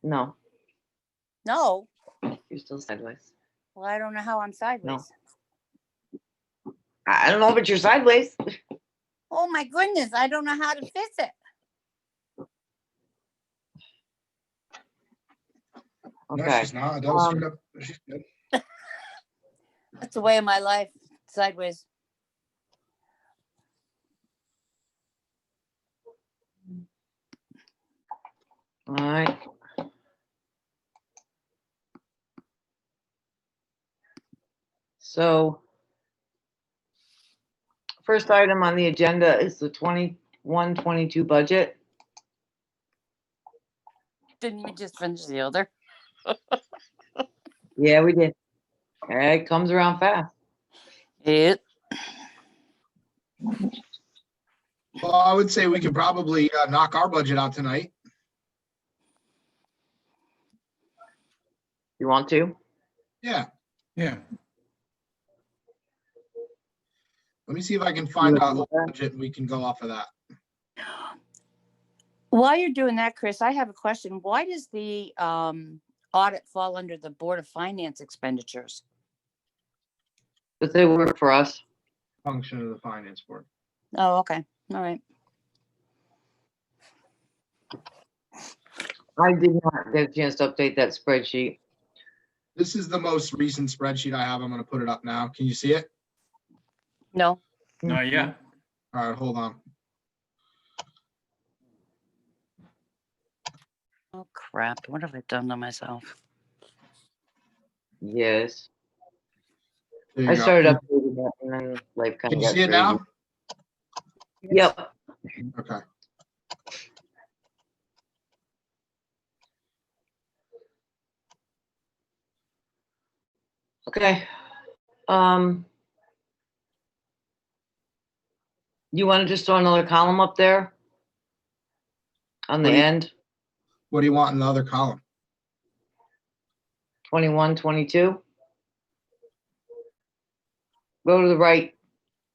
No, No, you're still sideways. well, I don't know how I'm sideways. I don't know, but you're sideways. Oh my goodness, I don't know how to fix it. No, Okay. she's not. That was straight up. She's good. That's the way of my life, sideways. All right. So first item on the agenda is the 21-22 budget. Didn't we just finish the other? Yeah, we did. All right, comes around fast. It. Well, I would say we could probably knock our budget out tonight. You want to? Yeah. Yeah. Let me see if I can find Yeah. out the budget and we can go off of that. While you're doing that, Chris, I have a question. Why does the audit fall under the Board of Finance expenditures? But they work for us. Function of the finance board. Oh, okay. All right. I did not get a chance to update that spreadsheet. This is the most recent spreadsheet I have. I'm going to put it up now. Can you see it? No. Not yet. All right, hold on. Oh, crap. What have I done to myself? Yes. There I you go. started updating that and then life kind Can of you got see it now? crazy. Yep. Okay. Okay. You want to just throw another column up there? On the What do you- end, What do you want in the other column? 21-22? Go to the right,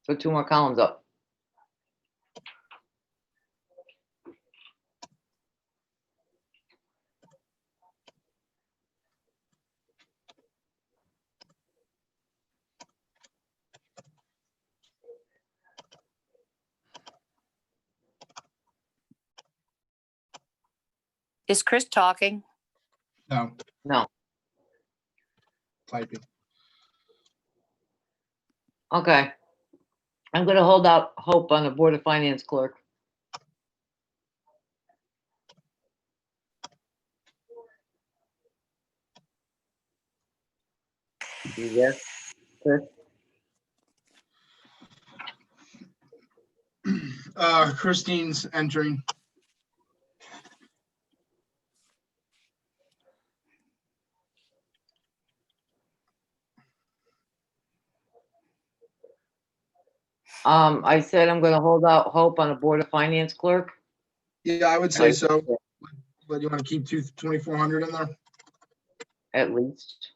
so 2 more columns up. Is Chris talking? No, No. typing. Okay. I'm gonna hold out hope on the Board of Finance clerk. You there, Chris? Christine's entering. I said I'm gonna hold out hope on the Board of Finance clerk. Yeah, I would say so. But you want to keep 2,400 in there? At least.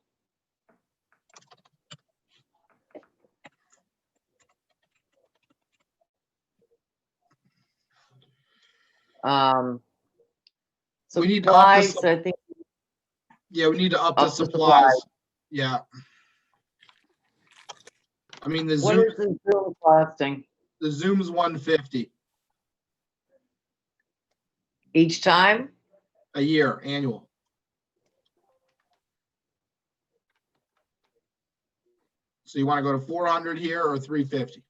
We need to up the Supplies, I think, Yeah, we need to up the Up the supplies. supplies. Yeah. I mean, the what Zoom, is the Zoom costing the Zoom's 150 each time? a year, annual. So you want to go to 400 here or 350?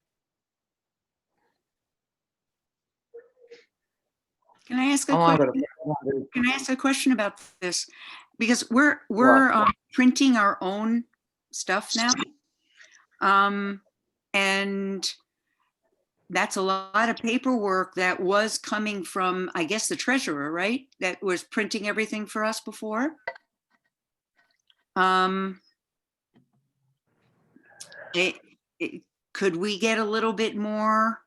Can I ask a I wanna go question? to 400. Can I ask a question about this? Because we're Sure. printing our own stuff now. And that's a lot of paperwork that was coming from, I guess, the treasurer, right? That was printing everything for us before. Could we get a little bit more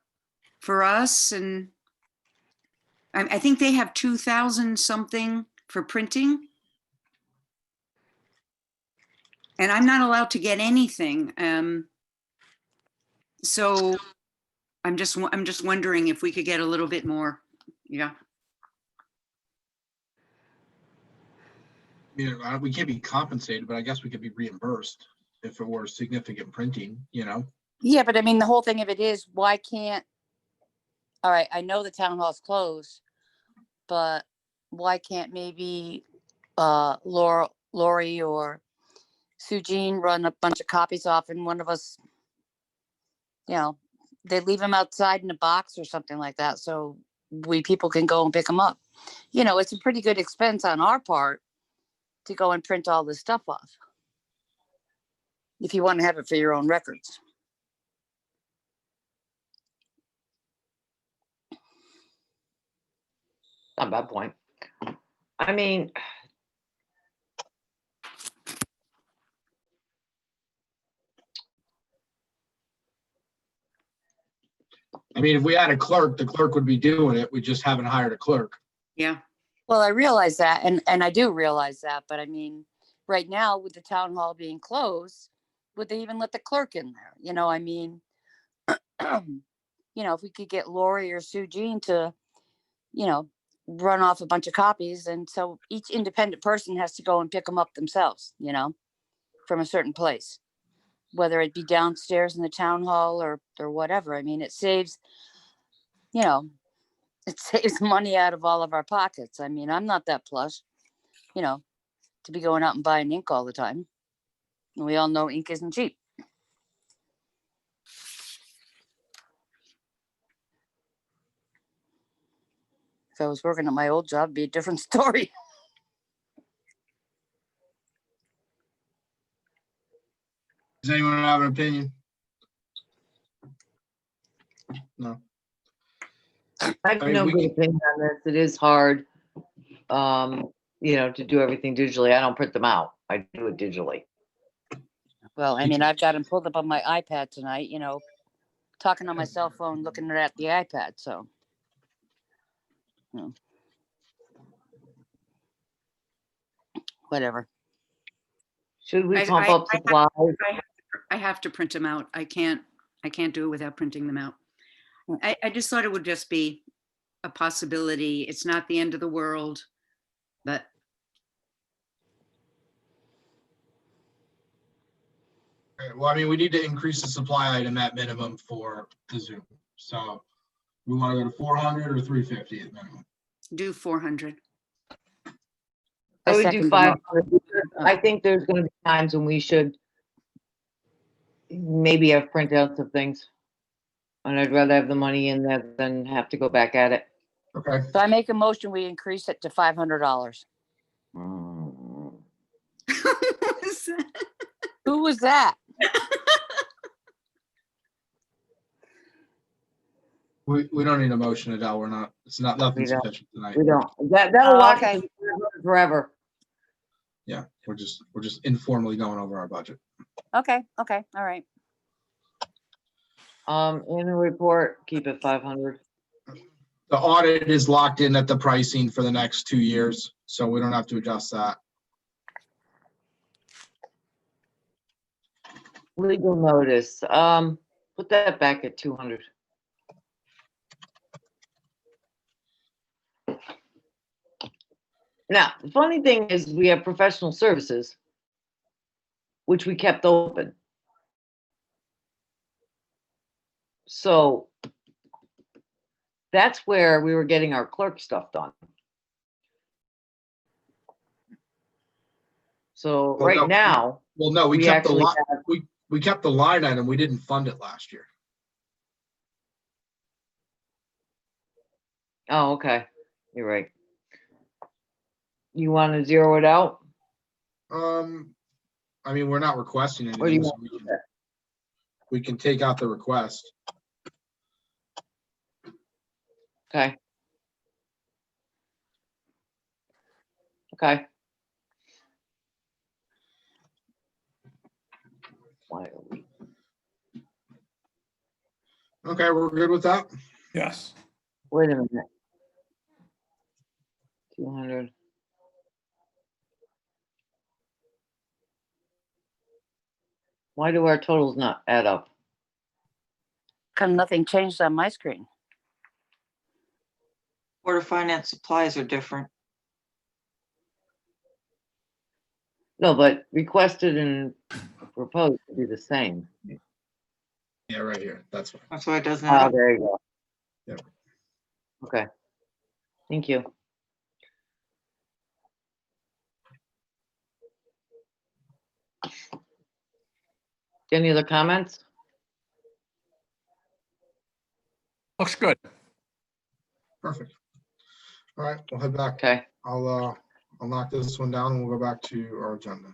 for us? And I think they have 2,000 something for printing. And I'm not allowed to get anything. So I'm just wondering if we could get a little bit more. Yeah. You know, we can't be compensated, but I guess we could be reimbursed if it were significant printing, you know? Yeah, but I mean, the whole thing of it is, why can't, all right, I know the town hall's closed, but why can't maybe Lori or Sue Jean run a bunch of copies off and one of us, you know, they leave them outside in a box or something like that, so people can go and pick them up. You know, it's a pretty good expense on our part to go and print all this stuff off, if you want to have it for your own records. Not a bad point. I mean, I mean, if we had a clerk, the clerk would be doing it. We just haven't hired a clerk. Yeah, Well, I realize that, and I do realize that, but I mean, right now with the town hall being closed, would they even let the clerk in there? You know, I mean, you know, if we could get Lori or Sue Jean to, you know, run off a bunch of copies, and so each independent person has to go and pick them up themselves, you know, from a certain place, whether it be downstairs in the town hall or whatever. I mean, it saves, you know, it saves money out of all of our pockets. I mean, I'm not that plush, you know, to be going out and buying ink all the time. And we all know ink isn't cheap. If I was working at my old job, it'd be a different story. Does anyone have an opinion? No. I have I mean, no we good can- opinion on this. It is hard, you know, to do everything digitally. I don't print them out. I do it digitally. Well, I mean, I've got them pulled up on my iPad tonight, you know, talking on my cell phone, looking at the iPad. So, whatever. Should we I- pump I- up I- supplies? I have to print them out. I can't do it without printing them out. I just thought it would just be a possibility. It's not the end of the world, but Well, I mean, we need to increase the supply item at minimum for the Zoom. So we want to go to 400 or 350 at minimum. do 400. I I would second do the mo- 500. I think there's gonna be times when we should maybe have printouts of things. And I'd rather have the money in there than have to go back at it. Okay. So I make a motion, we increase it to $500. Mm. What is that? Who was that? We don't need a motion, Adele. We're not, it's not, nothing's We don't. official tonight. We don't, that'll Oh, lock okay. us forever. Yeah, we're just informally going over our budget. Okay, all right. Annual report, keep it 500. The audit is locked in at the pricing for the next 2 years, so we don't have to adjust that. Legal notice, put that back at 200. Now, the funny thing is we have professional services, which we kept open. So that's where we were getting our clerk stuff done. So Well, no, right now, Well, no, we we kept the actually line, have, we kept the line item. We didn't fund it last year. oh, okay, you're right. You want to zero it out? I mean, we're not requesting Or do you anything, so want to do we can take out the request. Okay. Okay. Why are we? Okay, we're good with that. Yes. Wait a minute. 200. Why do our totals not add up? Cause nothing changed on my screen. Board of Finance supplies are different. No, but requested and proposed to be the same. Yeah, right here. That's fine. That's why it doesn't. Oh, there you go. Yep. Okay. Thank you. Any other comments? Looks good. Perfect. All right, we'll head back. Okay. I'll knock this one down and we'll go back to our agenda.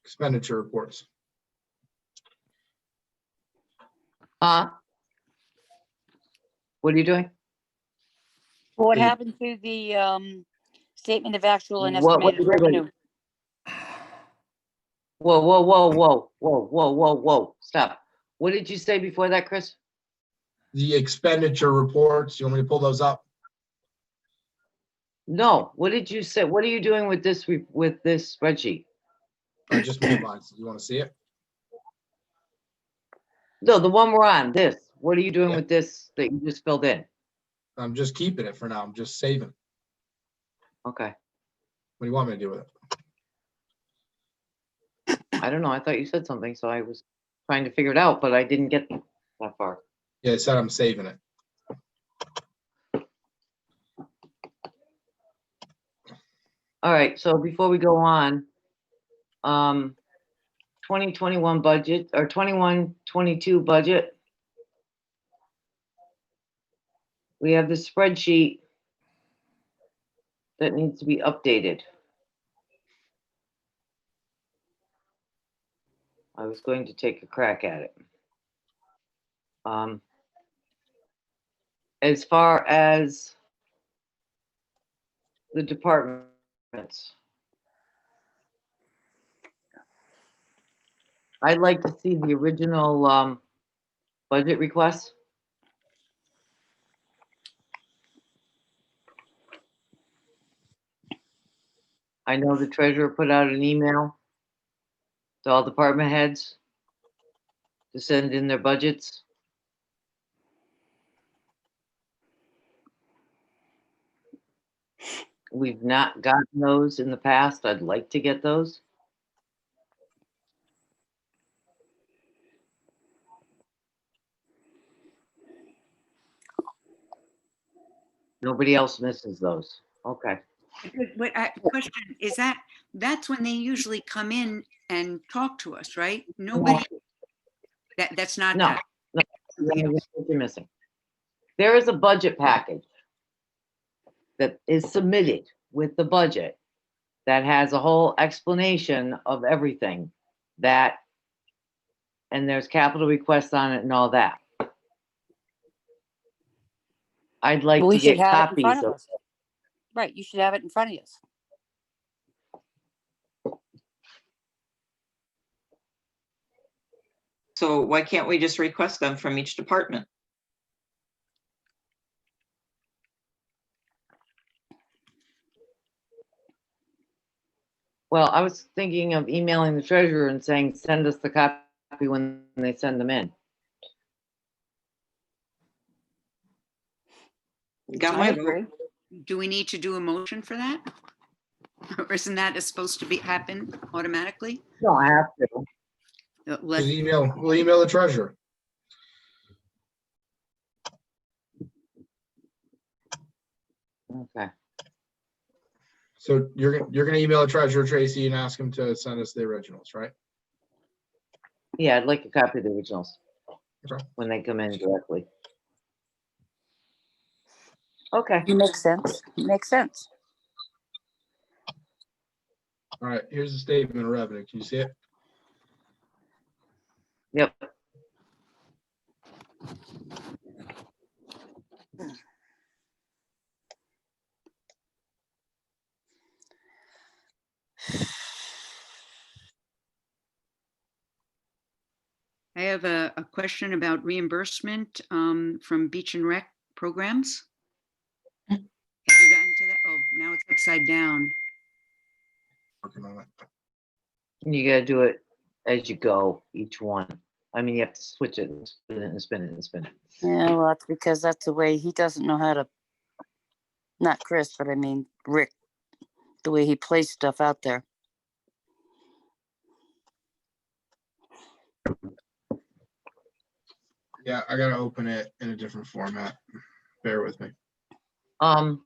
Expenditure reports. What are you doing? What Is it- happened to the statement of actual and What- what- estimated wait, wait. revenue? Whoa, whoa, whoa, whoa, whoa, whoa, whoa, whoa, stop. What did you say before that, Chris? The expenditure reports, you want me to pull those up? No, what did you say? What are you doing with this, with this spreadsheet? I just moved mine. You want to see it? No, the one we're on, this. What are you doing Yeah. with this that you just filled in? I'm just keeping it for now. I'm just saving. Okay, What do you want me to do with it? I don't know, I thought you said something, so I was trying to figure it out, but I didn't get that far. Yeah, it said I'm saving it. All right, so before we go on, 2021 budget, or 21-22 budget. We have the spreadsheet that needs to be updated. I was going to take a crack at it. As far as the departments, I'd like to see the original budget requests. I know the treasurer put out an email to all department heads to send in their budgets. We've not gotten those in the past. I'd like to get those. Nobody else misses those. Okay. Question, is that's when they usually come in and talk to us, right? Nobody, that's not No. that. What you're missing. There is a budget package that is submitted with the budget that has a whole explanation of everything that, and there's capital requests on it and all that. I'd like We to should get have it in front copies of of, us. Right, you should have it in front of us. So why can't we just request them from each department? well, I was thinking of emailing the treasurer and saying, send us the copy when they send them in. Got I my agree. vote. Do we need to do a motion for that? Or isn't that supposed to happen automatically? No, I have to. Just Let, we'll email the treasurer. Okay. So you're gonna email the treasurer, Tracy, and ask him to send us the originals, right? Yeah, I'd like a copy of the originals Okay. when they come in directly. Okay. It makes sense. It makes sense. All right, here's the statement of revenue. Can you see it? Yep. I have a question about reimbursement from Beach and Rec programs. Have you gotten to that? Oh, now it's upside down. Working on it. You gotta do it as you go, each one. I mean, you have to switch it and spin it and spin it and spin it. Yeah, well, that's because that's the way he doesn't know how to Not Chris, but I mean Rick, the way he placed stuff out there. Yeah, I gotta open it in a different format. Bear with me. Um.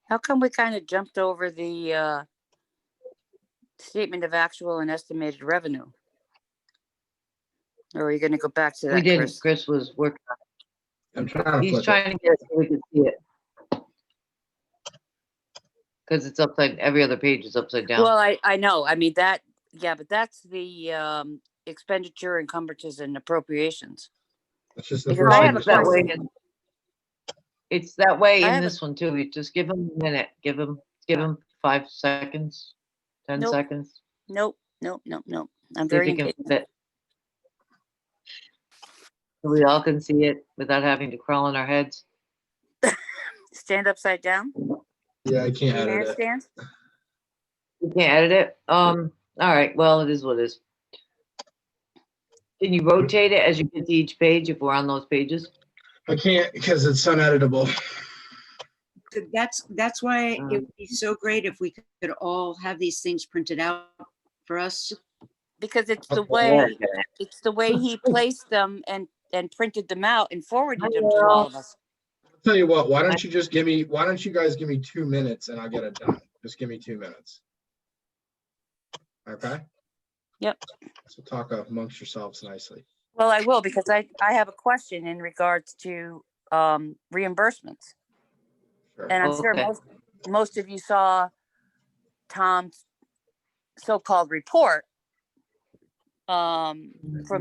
How come we kind of jumped over the statement of actual and estimated revenue? Or are you going to go back to that, We didn't. Chris? Chris was working. I'm trying to He's flip it. trying to get it so we can see it. Because it's upside, every other page is upside down. Well, I know. I mean that. Yeah, but that's the expenditure, encumbrances, and appropriations. It's just the Because first I thing have you a It's that saw. way. question. It's that way I in have a- this one too. You just give him a minute. Give him 5 seconds, 10 Nope. seconds. Nope. Nope. Nope. Nope. I'm See if very he can impatient. fit. So we all can see it without having to crawl on our heads. Stand upside down. Yeah, I can't Man edit it. stand. You can't edit it. All right. Well, it is what it is. Can you rotate it as you get to each page if we're on those pages? I can't because it's uneditable. That's why it Um, would be so great if we could all have these things printed out for us. Because it's the Okay. way he placed them and printed them out and forwarded them to all of us. I'll tell you what, why don't you guys give me 2 minutes and I'll get it done? Just give me 2 minutes. Okay? Yep. So talk amongst yourselves nicely. Well, I will, because I have a question in regards to reimbursements. Sure. And I'm sure Okay. most of you saw Tom's so-called report from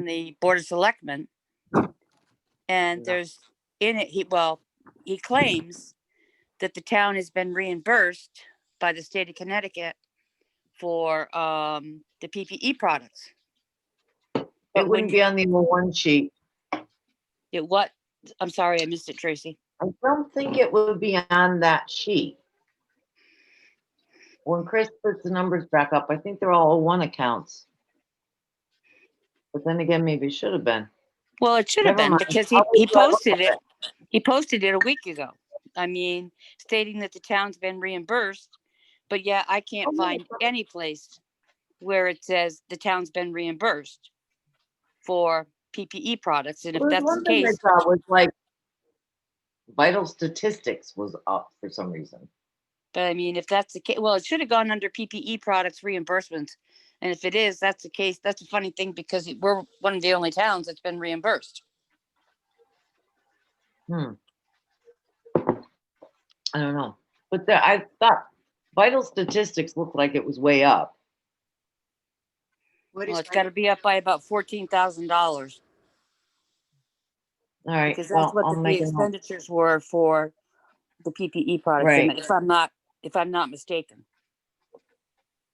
the Board of Selectmen. And Yeah. there's in it, he claims that the town has been reimbursed by the state of Connecticut for the PPE products. It And when wouldn't be on the one sheet. I'm sorry, I missed it, Tracy. I don't think it would be on that sheet. When Chris puts the numbers back up, I think they're all one accounts. But then again, maybe it should have been. Well, it should have Never been, mind. because I'll he wait till I look posted at it. He posted it a week ago. I mean, stating that the town's been reimbursed, but yeah, I can't Oh, find any place where it says the town's been reimbursed for PPE products. And if There was that's the one thing I case, saw was like vital statistics was up for some reason. but I mean, if that's the case, well, it should have gone under PPE products reimbursements. And if it is, that's the case. That's a funny thing, because we're one of the only towns that's been reimbursed. I don't know. But I thought vital statistics looked like it was way up. What Well, is, it's got to be up by about $14,000, All right. because that's Well, what I'll the make a note. expenditures were for the PPE products. Right. And if I'm not mistaken.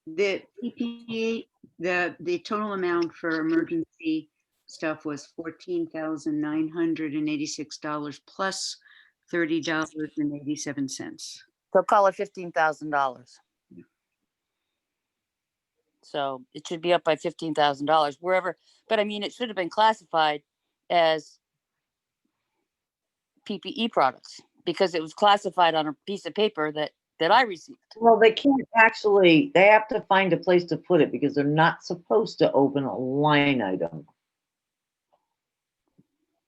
the PPE, the total amount for emergency stuff was $14,986 plus $30.87. So call it $15,000. So it should be up by $15,000 wherever, but I mean, it should have been classified as PPE products, because it was classified on a piece of paper that I received. Well, they can't actually, they have to find a place to put it because they're not supposed to open a line item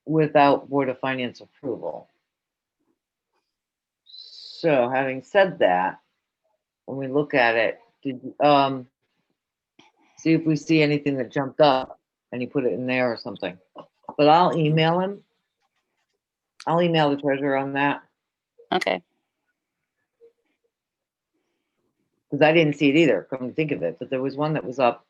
without Board of Finance approval. So having said that, when we look at it, see if we see anything that jumped up and he put it in there or something. But I'll email him. I'll email the treasurer on that Okay. because I didn't see it either, come to think of it, but there was one that was up.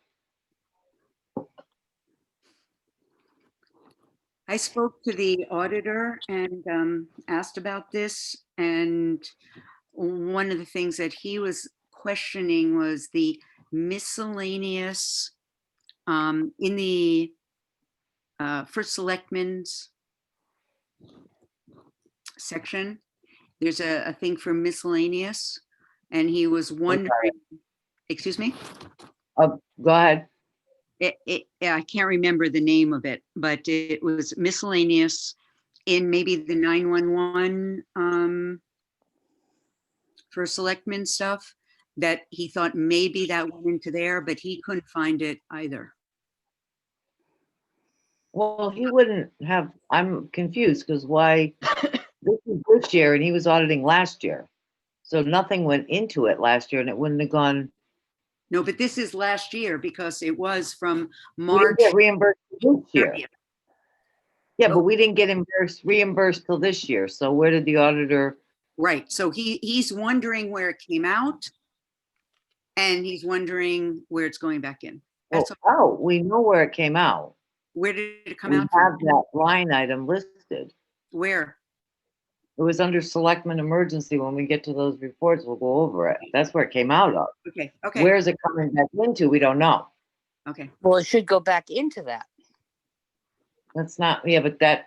I spoke to the auditor and asked about this, and one of the things that he was questioning was the miscellaneous in the first selectmen's section. There's a thing for miscellaneous, and he was wondering, excuse me? Go ahead. I can't remember the name of it, but it was miscellaneous in maybe the 911 for selectmen stuff, that he thought maybe that went into there, but he couldn't find it either. Well, he wouldn't have, I'm confused because why, this is this year and he was auditing last year. So nothing went into it last year and it wouldn't have gone, No, but this is last year because it was from we didn't March get reimbursed this year. 30th. Yeah, but Nope. we didn't get reimbursed till this year. So where did the auditor, Right, so he's wondering where it came out, and he's wondering where it's going back in. That's all. oh, we know where it came out. Where did it come We out have from? that line item listed. Where? It was under selectmen emergency. When we get to those reports, we'll go over it. That's where it came out of. Okay, okay, Where's it coming back into? We don't know. okay. Well, it should go back into that. That's not, yeah, but that,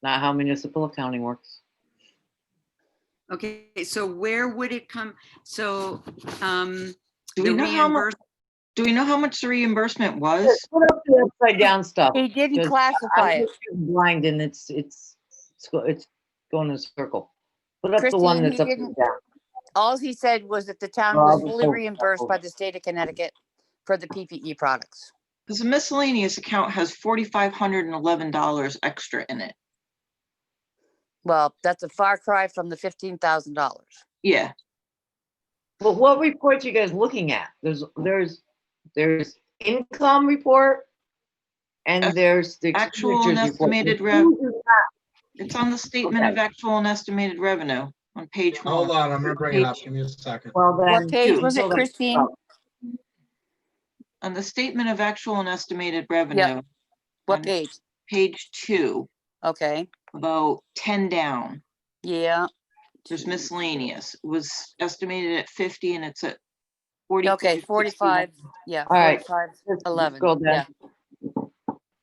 not how municipal accounting works. Okay, so where would it come? So, Do the we know how much, reimbursement, do we know how much the reimbursement was? Put up the upside down stuff. He didn't Just- classify I'm it. just blind and it's going in a circle. Put up the one Christine, that's he upside didn't- down. All he said was that the town Well, was I'll just fully hold- reimbursed by the state of Connecticut for the PPE products. Because the miscellaneous account has $4,511 extra in it. Well, that's a far cry from the $15,000. Yeah, But what report you guys looking at? There's income report and Ac- there's the actual and expenditures report. estimated The rev- two is not- it's on the statement of actual and estimated revenue on page Hold 1. on, I'm gonna bring it up. Give me a second. Well, then. What page two. was it, so that's- Christine? On the statement of actual and estimated revenue, What on page? page 2, Okay, about 10 down, yeah, there's miscellaneous. It was estimated at 50 and it's at 40. okay, 45, yeah, All right. 45, Let's 11, Scroll yeah. down.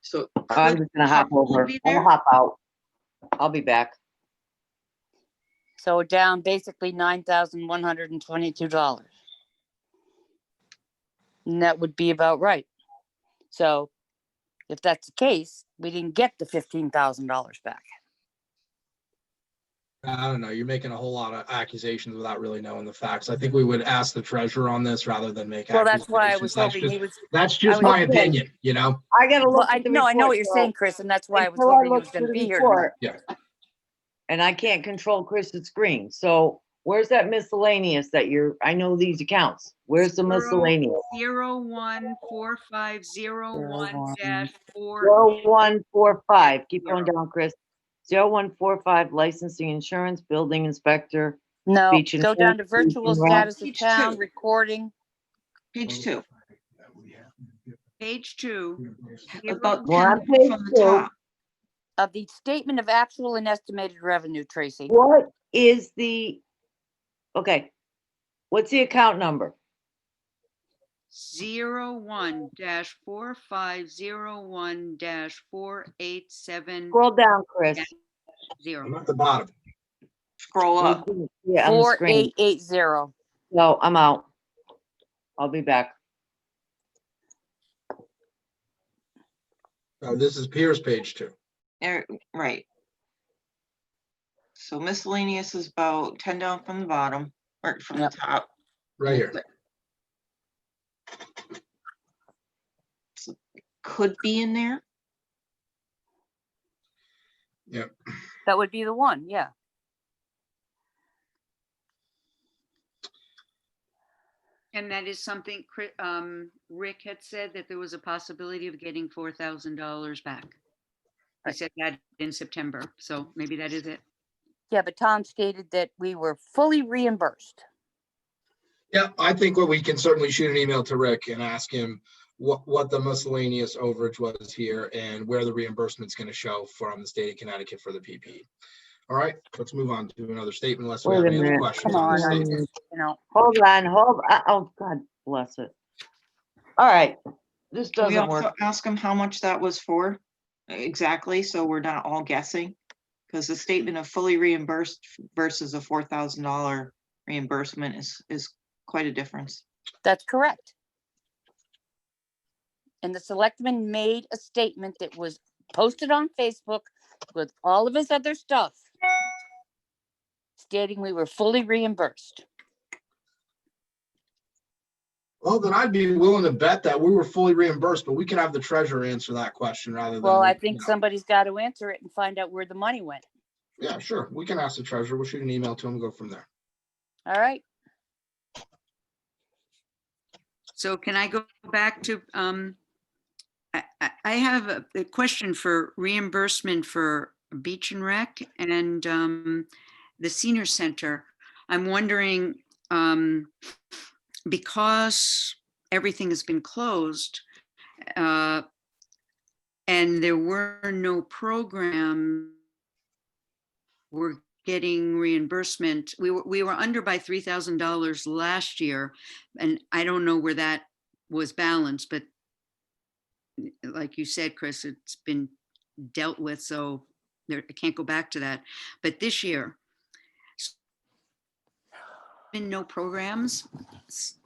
So I'm could just gonna hop possibly over. be I'll there. hop out. I'll be back. So down basically $9,122. And that would be about right. So if that's the case, we didn't get the $15,000 back. I don't know, you're making a whole lot of accusations without really knowing the facts. I think we would ask the treasurer on this rather than make. Well, that's why I was accusations. hoping he was, That's just I was my hoping- opinion, you know? I gotta well, look I at the know, I know what report, you're so saying, Chris, and that's why I was until hoping he look was through gonna the be here tonight. report, Yeah. And I can't control Chris's screen. So where's that miscellaneous that I know these accounts. Where's the Zero. miscellaneous? 014501-4. 0145. Keep going Zero. down, Chris. 0145 licensing insurance, building inspector. No, Beach go down to insurance, virtual beach and rent. status of Page town, 2. recording. Page 2, Page 2. about Well, on 10 page from the 2. top. Of the statement of actual and estimated revenue, Tracy. What is okay, what's the account number? 01-4501-487. Scroll down, Chris. I'm at the bottom. Scroll We up. couldn't see it on the screen. 4880. No, I'm out. I'll be back. Oh, this is Pierce page 2. Right. So miscellaneous is about 10 down from the bottom, or from the Yep. top. Right here. Could be in there. Yep. That would be the one, yeah. And that is something Rick had said, that there was a possibility of getting $4,000 back. I said that in September, so maybe that is it. Yeah, but Tom stated that we were fully reimbursed. Yeah, I think what we can certainly shoot an email to Rick and ask him what the miscellaneous overage was here and where the reimbursement's gonna show from the state of Connecticut for the PPE. All right, let's move on to another statement unless we Wait have a any other minute. questions Come on the on, I statement. just, you know, Hold on, oh, God bless it. All right, this Can we doesn't also work. ask them how much that was for? Exactly, so we're not all guessing. Because the statement of fully reimbursed versus a $4,000 reimbursement is quite a difference. that's correct. And the selectman made a statement that was posted on Facebook with all of his other stuff, stating we were fully reimbursed. Well, then I'd be willing to bet that we were fully reimbursed, but we can have the treasurer answer that question rather than. Well, I you think know. somebody's got to answer it and find out where the money went. Yeah, sure. We can ask the treasurer. We'll shoot an email to him and go from there. All right. So can I go back to, I have a question for reimbursement for Beach and Rec and the senior center. I'm wondering, because everything has been closed, and there were no programs, we're getting reimbursement. We were under by $3,000 last year, and I don't know where that was balanced, but like you said, Chris, it's been dealt with, so there, I can't go back to that. But this year, been no programs.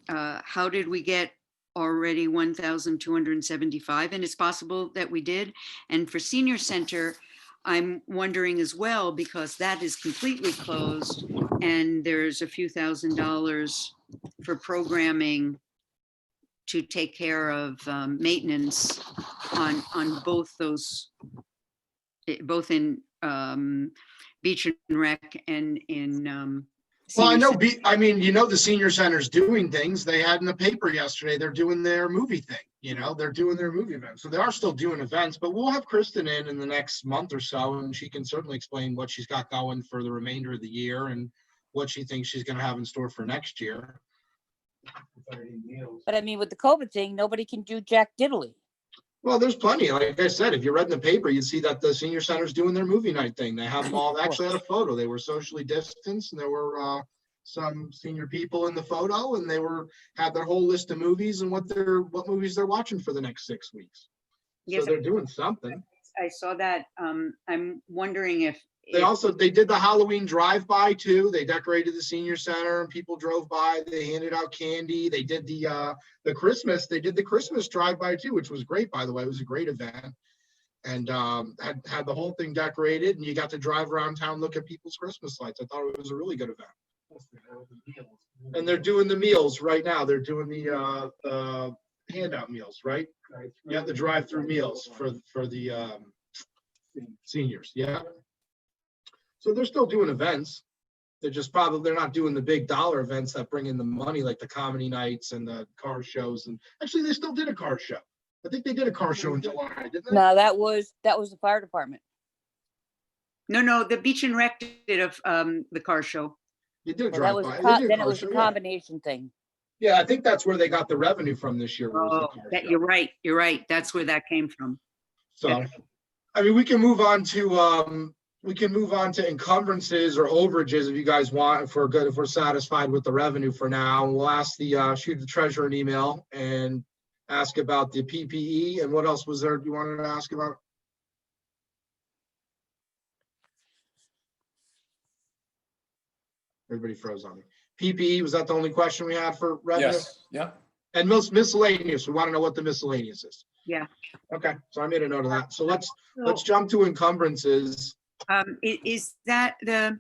How did we get already 1,275? And it's possible that we did. And for senior center, I'm wondering as well, because that is completely closed and there's a few $1,000s for programming to take care of maintenance on both those, both in Beach and Rec and in Well, I senior know, center. I mean, you know, the senior center's doing things. They had in the paper yesterday, they're doing their movie thing, you know, they're doing their movie event. So they are still doing events, but we'll have Kristen in the next month or so, and she can certainly explain what she's got going for the remainder of the year and what she thinks she's going to have in store for next year. But I mean, with the COVID thing, nobody can do jack diddly. Well, there's plenty. Like I said, if you read in the paper, you'd see that the senior center's doing their movie night thing. They have them all, they actually had a photo. They were socially distanced and there were some senior people in the photo and they had their whole list of movies and what movies they're watching for the next 6 weeks. Yes, So they're doing something. I saw that. I'm wondering if They did the Halloween drive-by too. They decorated the senior center and people drove by. They handed out candy. They did the Christmas. They did the Christmas drive-by too, which was great, by the way. It was a great event. And had the whole thing decorated and you got to drive around town, look at people's Christmas lights. I thought it was a really good event. And they're doing the meals right now. They're doing the handout meals, right? Yeah, the drive-through meals for the seniors. Yeah. So they're still doing events. They're not doing the big dollar events that bring in the money like the comedy nights and the car shows. And actually they still did a car show. I think they did a car show in July, didn't they? No, that was the fire department. no, the Beach and Rec did the car show. They did a Well, that was drive-by. a They did a then it car was show, a yeah. combination thing. Yeah, I think that's where they got the revenue from this year. Was the Oh, car that, show. you're right. You're right. That's where that came from. So, I mean, we can move on to encumbrances or overages if you guys want, if we're satisfied with the revenue for now. We'll ask shoot the treasurer an email and ask about the PPE and what else was there you wanted to ask about? Everybody froze on me. PPE, was that the only question we had for revenue? Yes, yeah. And miscellaneous, we want to know what the miscellaneous is. Yeah. Okay, so I made a note of that. So let's jump to encumbrances. Is that the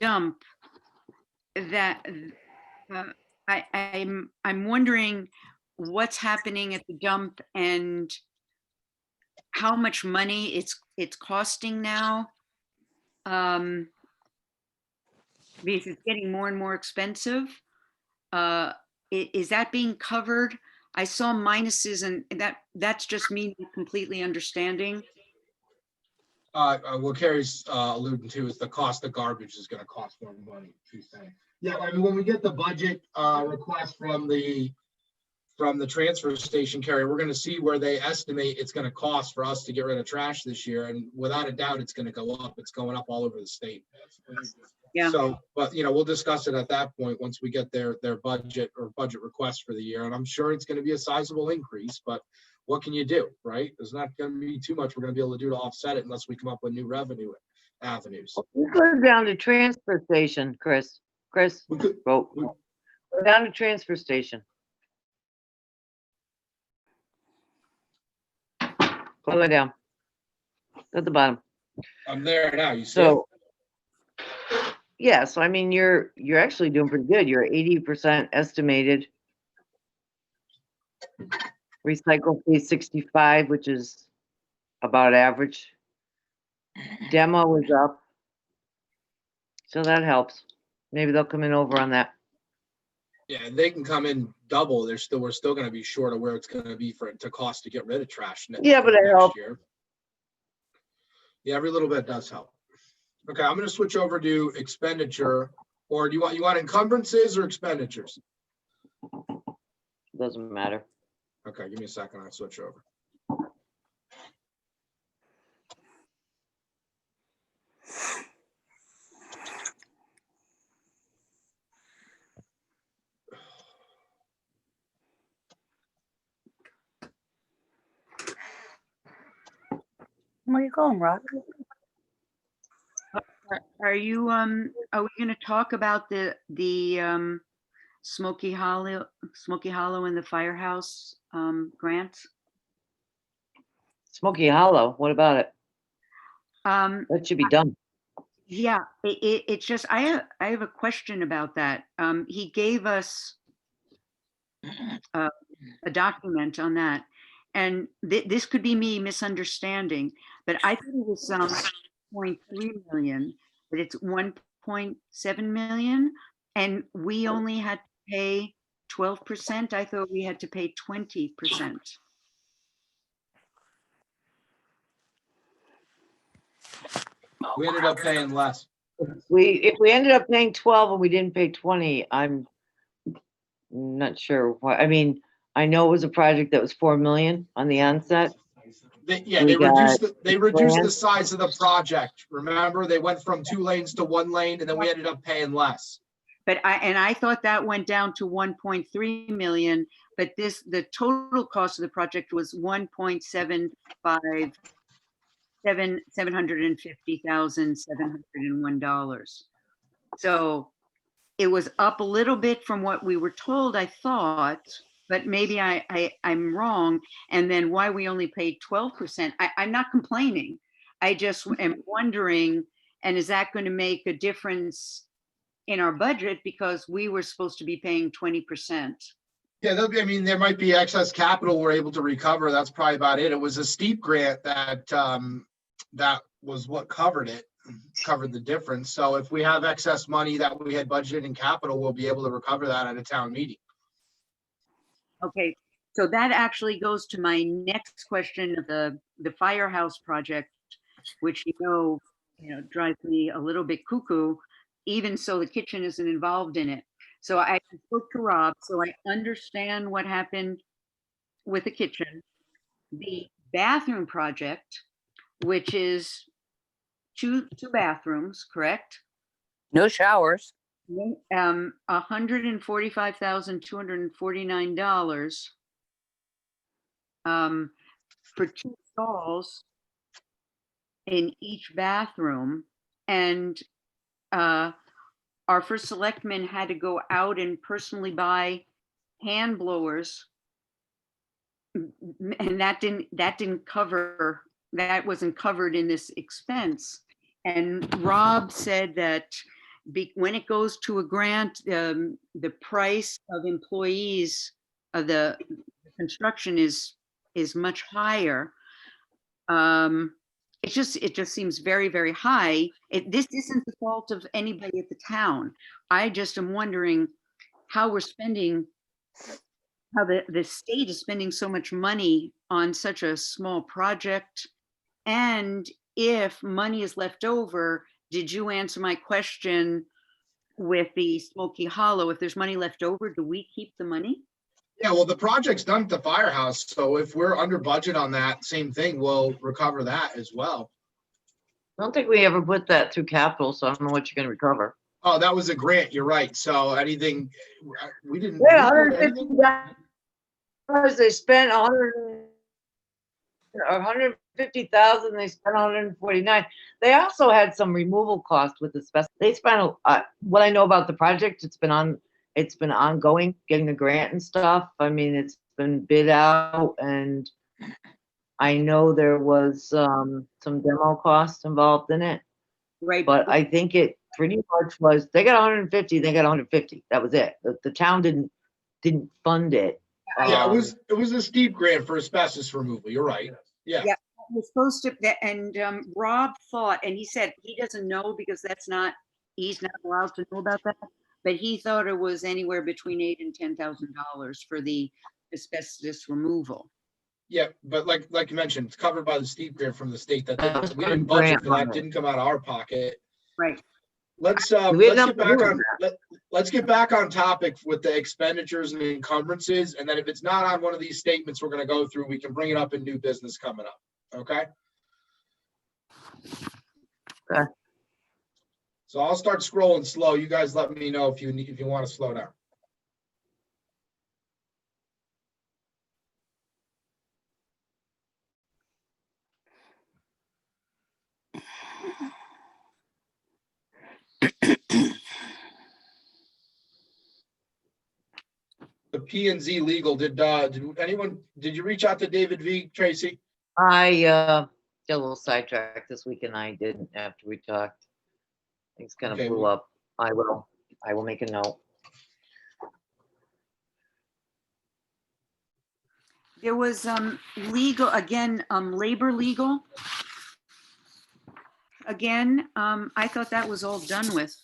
dump that I'm wondering what's happening at the dump and how much money it's costing now? Because it's getting more and more expensive. Is that being covered? I saw minuses and that's just me not completely understanding. What Carrie's alluding to is the cost of garbage is going to cost more money, she's saying. Yeah, I mean, when we get the budget request from the transfer station carrier, we're gonna see where they estimate it's gonna cost for us to get rid of trash this year, and without a doubt, it's gonna go up. It's going up all over the state. Yeah. So, but we'll discuss it at that point, once we get their budget or budget request for the year, and I'm sure it's gonna be a sizable increase, but what can you do, right? There's not gonna be too much we're gonna be able to do to offset it unless we come up with new revenue avenues. You go down to transfer station, Chris. Chris, We could, go we- go down to transfer station. All the way down. At the bottom. I'm there now, you see? it? So, yeah, so I mean, you're actually doing pretty good. You're 80% estimated. Recycle fee 65, which is about average. Demo is up. So that helps. Maybe they'll come in over on that. Yeah, they can come in double. We're still gonna be short of where it's gonna be for it to cost to get rid of trash. Yeah, but it next helps. year. Yeah, every little bit does help. Okay, I'm gonna switch over to expenditure, or do you want encumbrances or expenditures? Doesn't matter. Okay, give me a second, I'll switch over. Where you going, Rob? Are we gonna talk about the Smoky Hollow and the Firehouse grants? Smoky Hollow, what about it? That should be done. Yeah, it's just, I have a question about that. He gave us a document on that, and this could be me misunderstanding, but I think it was 0.3 million, but it's 1.7 million, and we only had to pay 12%. I thought we had to pay 20%. We ended up paying less. If we ended up paying 12 and we didn't pay 20, I'm not sure why. I mean, I know it was a project that was 4 million on the onset. They We reduced the grants. size of the project. Remember, they went from 2 lanes to 1 lane, and then we ended up paying less. But I thought that went down to 1.3 million, but the total cost of the project was 1.75, $750,701. So it was up a little bit from what we were told, I thought, but maybe I'm wrong. And then why we only paid 12%. I'm not complaining. I just am wondering, and is that going to make a difference in our budget, because we were supposed to be paying 20%? Yeah, there might be excess capital we're able to recover. That's probably about it. It was a steep grant that was what covered the difference. So if we have excess money that we had budgeted in capital, we'll be able to recover that at a town meeting. Okay, so that actually goes to my next question of the firehouse project, which drives me a little bit cuckoo, even so the kitchen isn't involved in it. So I spoke to Rob, so I understand what happened with the kitchen. The bathroom project, which is two bathrooms, correct? No showers. $145,249 for 2 stalls in each bathroom, and our first selectman had to go out and personally buy hand blowers, and that wasn't covered in this expense. And Rob said that when it goes to a grant, the price of employees of the construction is much higher. It just seems very, very high. This isn't the fault of anybody at the town. I just am wondering how we're spending, how the state is spending so much money on such a small project. And if money is left over, did you answer my question with the Smoky Hollow, if there's money left over, do we keep the money? Yeah, well, the project's done at the firehouse, so if we're under budget on that, same thing, we'll recover that as well. I don't think we ever put that through capital, so I don't know what you're gonna recover. Oh, that was a grant, you're right, so anything, we didn't. Yeah, we did anything? $150, they spent 150,000, they spent 149. They also had some removal costs with asbestos. They spent, what I know about the project, it's been ongoing, getting the grant and stuff. I mean, it's been bid out, and I know there was, some demo costs involved in it, Right. but I think it pretty much was, they got 150, they got 150. That was it. The town didn't fund it. Yeah, it was a steep grant for asbestos removal, you're right, yeah. Yeah. It was supposed to, and Rob thought, and he said he doesn't know because he's not allowed to know about that, but he thought it was anywhere between $8,000 and $10,000 for the asbestos removal. Yeah, but like you mentioned, it's covered by the steep grant from the state that That was we didn't grant budget for that, money. didn't come out of our pocket. Right. Let's We had get nothing to back do on, with let's get back on topic with the expenditures and encumbrances, and then if it's not on one of these statements we're gonna go through, we can bring it up in new business coming up, okay? Okay. So I'll start scrolling slow. You guys let me know if you want to slow down. The P and Z legal, did you reach out to David V, Tracy? I got a little sidetracked this week and I didn't after we talked. Things kind of Okay, blew up. I will make a note. There was legal, again, labor legal. Again, I thought that was all done with.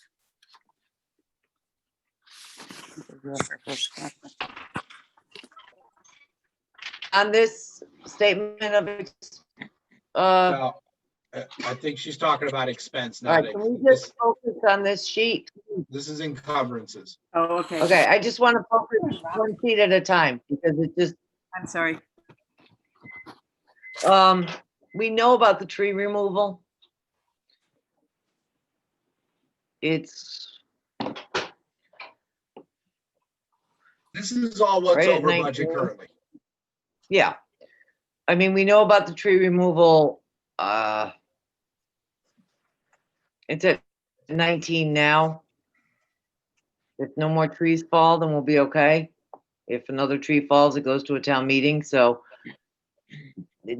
On this statement of, Well, I think she's talking about expense all now. right, can we just focus on this sheet? This is encumbrances. Oh, okay. Okay, I just want to focus one sheet at a time because it just, I'm sorry. we know about the tree removal. It's This is all what's Right at over budget 19. currently. Yeah. I mean, we know about the tree removal. It's at 19 now. If no more trees fall, then we'll be okay. If another tree falls, it goes to a town meeting, so there's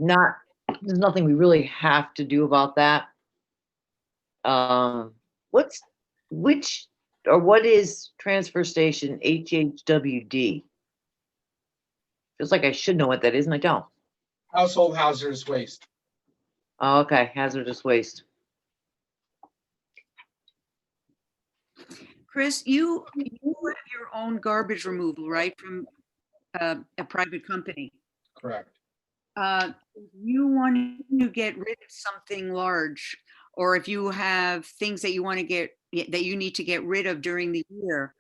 nothing we really have to do about that. What is transfer station HHWD? Feels like I should know what that is and I don't. Household hazardous waste. Oh, okay, hazardous waste. Chris, you have your own garbage removal, right, from a private company. Correct. You want to get rid of something large, or if you have things that you want to that you need to get rid of during the year,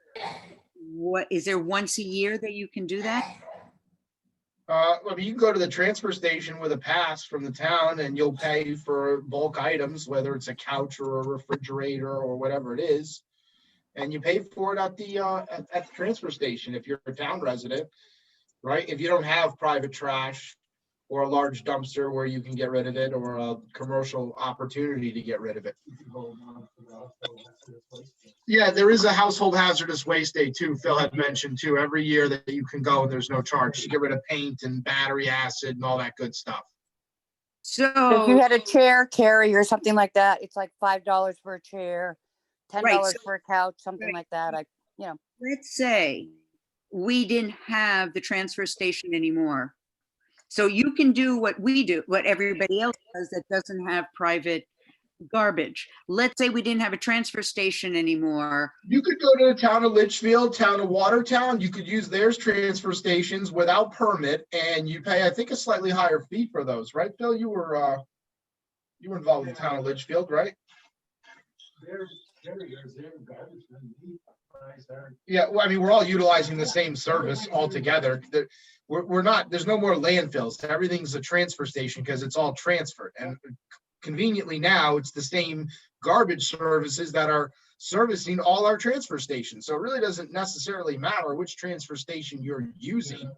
what is there once a year that you can do that? I mean, you can go to the transfer station with a pass from the town and you'll pay for bulk items, whether it's a couch or a refrigerator or whatever it is. And you pay for it at the transfer station if you're a town resident, right? If you don't have private trash or a large dumpster where you can get rid of it, or a commercial opportunity to get rid of it. Yeah, there is a household hazardous waste day too, Phil had mentioned too, every year that you can go and there's no charge to get rid of paint and battery acid and all that good stuff. So if So, you had a chair carry or something like that, it's like $5 for a chair, $10 Right, so- for a couch, something Right. like that. let's say we didn't have the transfer station anymore. So you can do what we do, what everybody else does that doesn't have private garbage. Let's say we didn't have a transfer station anymore. You could go to the town of Litchfield, town of Watertown, you could use theirs transfer stations without permit, and you pay, I think, a slightly higher fee for those, right, Phil? You were involved with the town of Litchfield, right? Yeah, well, I mean, we're all utilizing the same service altogether. We're not, there's no more landfills. Everything's a transfer station because it's all transferred. And conveniently now, it's the same garbage services that are servicing all our transfer stations. So it really doesn't necessarily matter which transfer station you're using.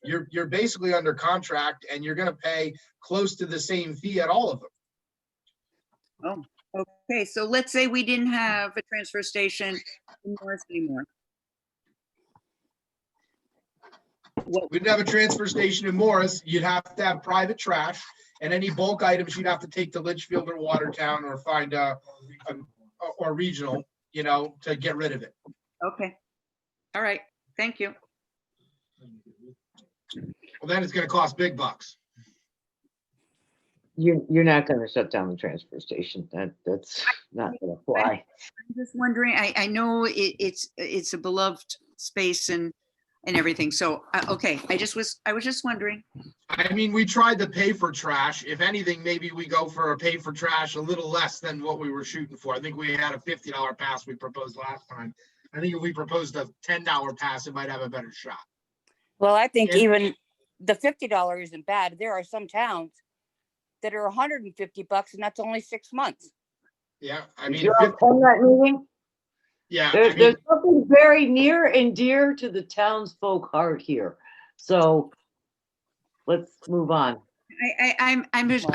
You're basically under contract and you're gonna pay close to the same fee at all of them. Okay, so let's say we didn't have a transfer station in Morris anymore. What, We didn't have a transfer station in Morris, you'd have to have private trash, and any bulk items you'd have to take to Litchfield or Watertown or find or regional, you know, to get rid of it. okay. All right, thank you. Well, then it's gonna cost big bucks. You're not gonna shut down the transfer station. That's not gonna fly. I'm just wondering, I know it's a beloved space and everything. So, okay, I was just wondering. I mean, we tried to pay for trash. If anything, maybe we go for a pay for trash a little less than what we were shooting for. I think we had a $50 pass we proposed last time. I think if we proposed a $10 pass, it might have a better shot. Well, I think And- even the $50 isn't bad. There are some towns that are $150 and that's only 6 months. Yeah, I mean, You're on that meeting? yeah, There's, I mean, there's something very near and dear to the townsfolk heart here. So let's move on. I was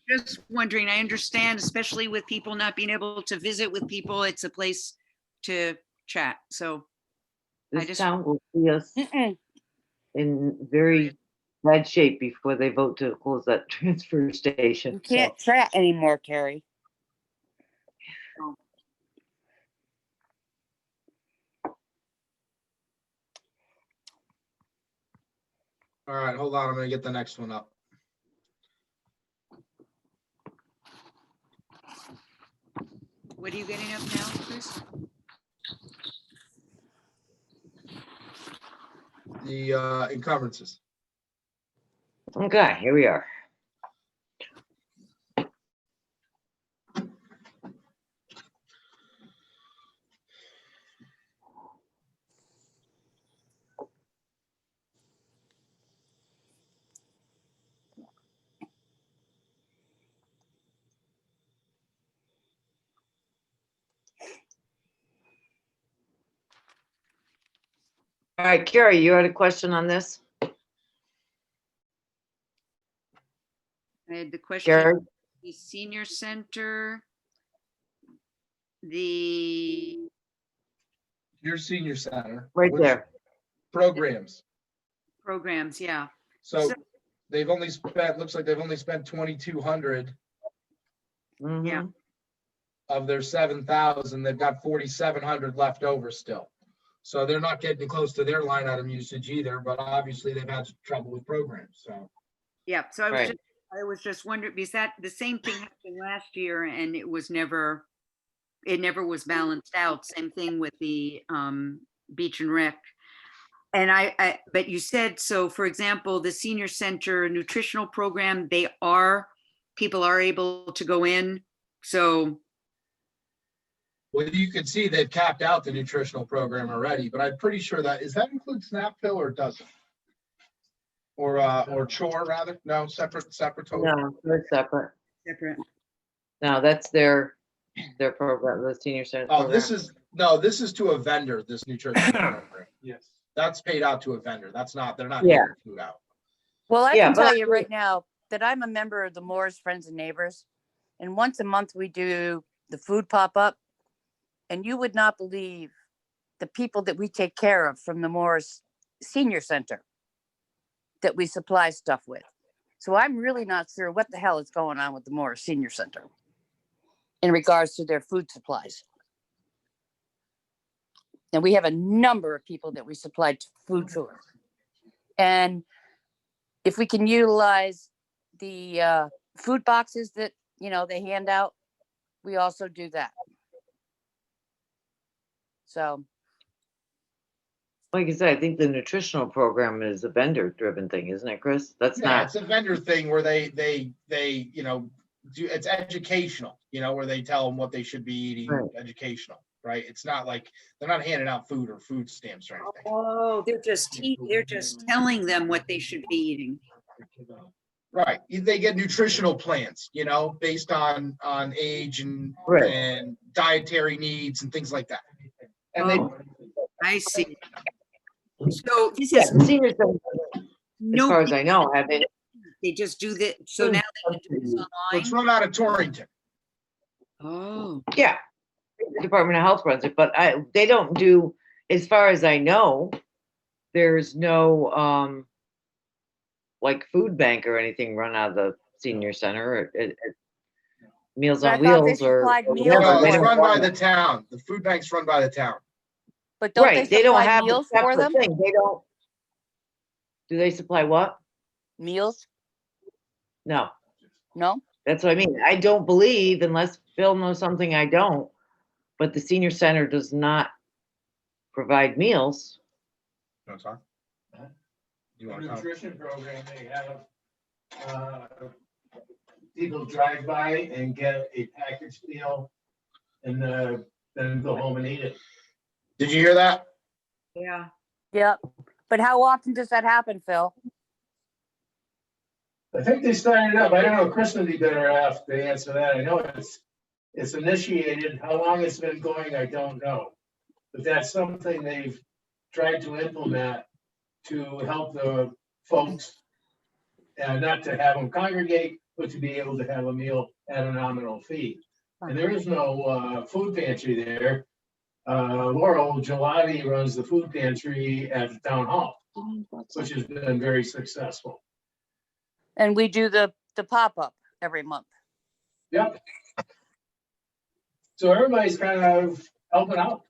just wondering, I understand, especially with people not being able to visit with people, it's a place to chat. So, I This just- town will see us Mm-mm. in very bad shape before they vote to close that transfer station. You can't chat anymore, Carrie. all right, hold on. I'm gonna get the next one up. what are you getting up now, Chris? The encumbrances. Okay, here we are. All right, Carrie, you had a question on this? I had the question, Carrie? the senior center, the, Your senior center. Right which there. Programs. programs, yeah. So So- they've only spent, looks like they've only spent 2,200 Mhm. of their 7,000. They've got 4,700 left over still. So they're not getting close to their line item usage either, but obviously they've had trouble with programs, so. Yeah, so Right. I was just wondering, because that, the same thing happened last year and it never was balanced out. Same thing with the beach and rec. And but you said, so for example, the senior center nutritional program, people are able to go in. So, Well, you can see they've capped out the nutritional program already, but I'm pretty sure does that include SNAP pill or doesn't? Or chore rather? No, separate total. No, they're separate. separate. No, that's their program, the senior center. Oh, program. this is to a vendor, this nutrition program. Yes. That's paid out to a vendor. That's not, they're not Yeah. giving food out. Well, I Yeah, can but tell I- you right now that I'm a member of the Moore's Friends and Neighbors. And once a month we do the food pop up. And you would not believe the people that we take care of from the Moore's Senior Center that we supply stuff with. So I'm really not sure what the hell is going on with the Moore's Senior Center in regards to their food supplies. And we have a number of people that we supply food to. And if we can utilize the food boxes that, they hand out, we also do that. So, Like I said, I think the nutritional program is a vendor-driven thing, isn't it, Chris? That's Yeah, not, it's a vendor thing where they, it's educational, where they tell them what they should be eating, Right. educational. right? It's not like, they're not handing out food or food stamps or anything. Oh, they're just telling them what they should be eating. Right, they get nutritional plans, based on age and Right. and dietary needs and things like that. And they, Oh, I see. So this Yeah, is the senior center, as no, far as I know, have it. they just do that. So now they can do this it's online. run out of Torrington. Oh, Yeah, the Department of Health runs it, but they don't do, as far as I know, there's no, like food bank or anything run out of the senior center or Meals But on I thought they Wheels or supplied or meals whatever. No, for They it's them. don't run by run the it. town. The food bank's run by the town. But don't they Right, they don't supply have a meals for separate them? thing. They don't. Do they supply what? Meals? No, No? that's what I mean. I don't believe, unless Phil knows something I don't, but the senior center does not provide meals. You want to talk? You The want to talk? nutrition program, they have, people drive by and get a package meal and, then go home and eat it. Did you hear that? yeah. Yep. But how often does that happen, Phil? I think they started up, I don't know, Chris would be better off to answer that, I know it's initiated, how long it's been going, I don't know. But that's something they've tried to implement to help the folks, not to have them congregate, but to be able to have a meal at a nominal fee. And there is no food pantry there. Laurel Gelati runs the food pantry at the town hall, which has been very successful. And we do the pop-up every month. Yep. So everybody's kind of helping out.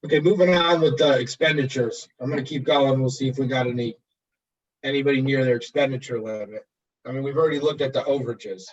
Okay, moving on with the expenditures. I'm gonna keep going. We'll see if we got anybody near their expenditure limit. I mean, we've already looked at the overages.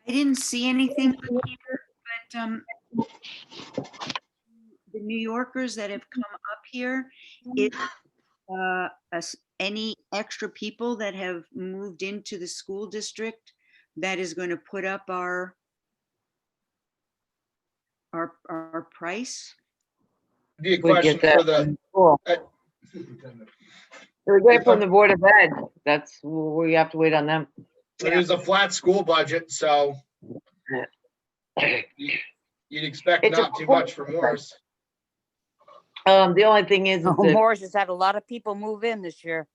I didn't see anything on here, but the New Yorkers that have come up here, is any extra people that have moved into the school district that is going to put up our price? Be a We question get that for the, from school. We get it from the Board of Ed. That's, we have to wait on them. it is a flat school budget, so you'd expect It's a not too much for Morris. The only thing is Oh, that, Morris has had a lot of people move in this year.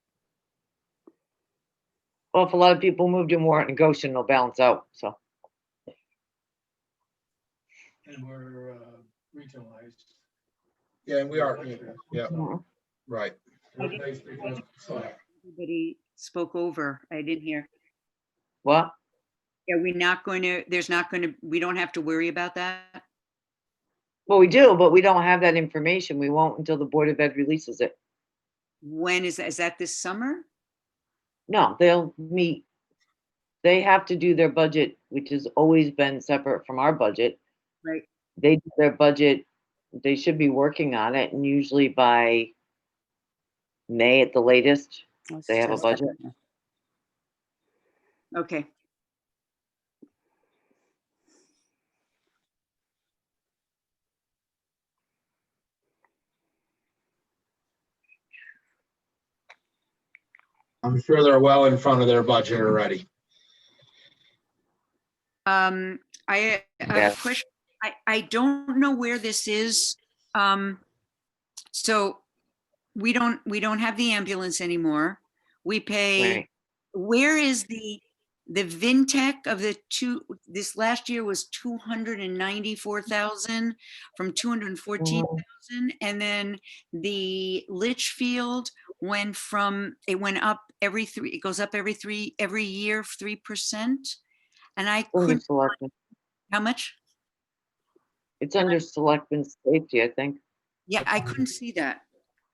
well, if a lot of people moved in Warren and Goshen, they'll balance out, so. And we're regionalized. Yeah, we are. Yeah, right. Everybody's picking up slack. Everybody spoke over. I didn't hear. What? Are we not going to, we don't have to worry about that? Well, we do, but we don't have that information. We won't until the Board of Ed releases it. When is that? Is that this summer? No, they'll meet. They have to do their budget, which has always been separate from our budget. Right. They do their budget, they should be working on it, and usually by May at the latest, they have a budget. Okay. I'm sure they're well in front of their budget already. I have Yeah. a question. I don't know where this is. So we don't have the ambulance anymore. We pay, Right. where is the Vintech of this last year was 294,000 from 214,000. And then the Litchfield went up it goes up every year, 3%. And I Board of couldn't, Selectmen. how much? It's under selectmen's safety, I think. Yeah, I couldn't see that.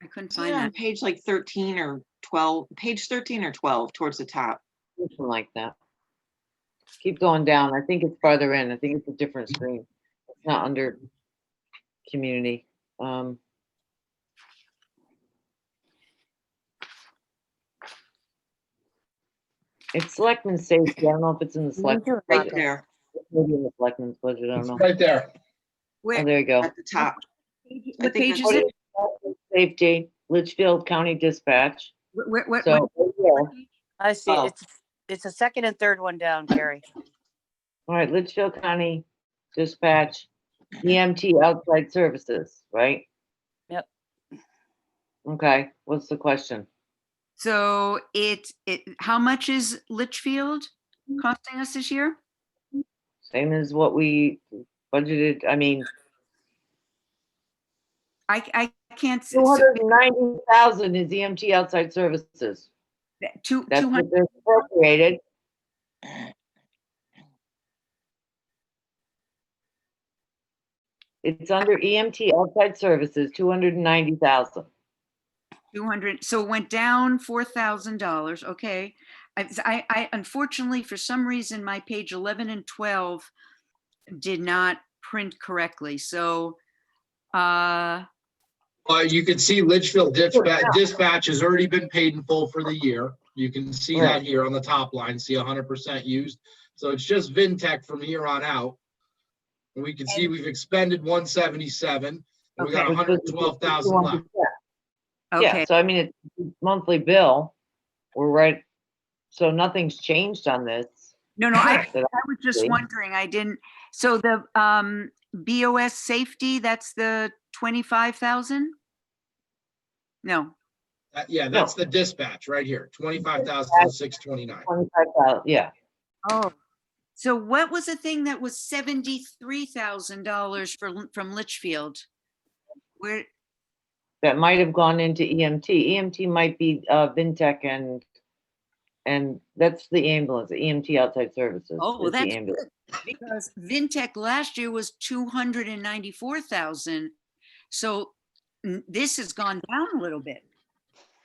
I couldn't Isn't it find on that. page like 13 or 12, page 13 or 12 towards the top. Something like that. Keep going down. I think it's farther in. I think it's a different screen. It's not under community. It's selectmen's safety. I don't know if it's in the selectmen's Right budget. there Maybe in the selectmen's budget, I don't It's know. right there. Oh, Where, there you go. at the top. what think page is that's- it? Safety, Litchfield County Dispatch. What, So, yeah. I see, Oh. it's a second and third one down, Carrie. All right, Litchfield County Dispatch, EMT outside services, right? Yep. Okay, what's the question? So how much is Litchfield costing us this year? Same as what we budgeted, I mean, I can't. 290,000 is EMT outside services. That's 200, what they're appropriated. It's under EMT outside services, 290,000. 200, so it went down $4,000, okay. I unfortunately, for some reason, my page 11 and 12 did not print correctly, so, You can see Litchfield dispatch has already been paid in full for the year. You can see that Right. here on the top line, see 100% used. So it's just Vintech from here on out. And we can see we've expended 177. And we got Okay. 112,000 left. Yeah, okay, so I mean, it's monthly bill, we're right, so nothing's changed on this. no, I that was just see. wondering, I didn't, so the, BOS safety, that's the 25,000? No, Yeah, that's the dispatch right here, 25,629. 25,000, yeah, oh, so what was the thing that was $73,000 from Litchfield? Where, that might have gone into EMT. EMT might be Vintech and that's the ambulance, the EMT outside services. oh, well, is the that's ambulance. good, because Vintech last year was 294,000. So this has gone down a little bit.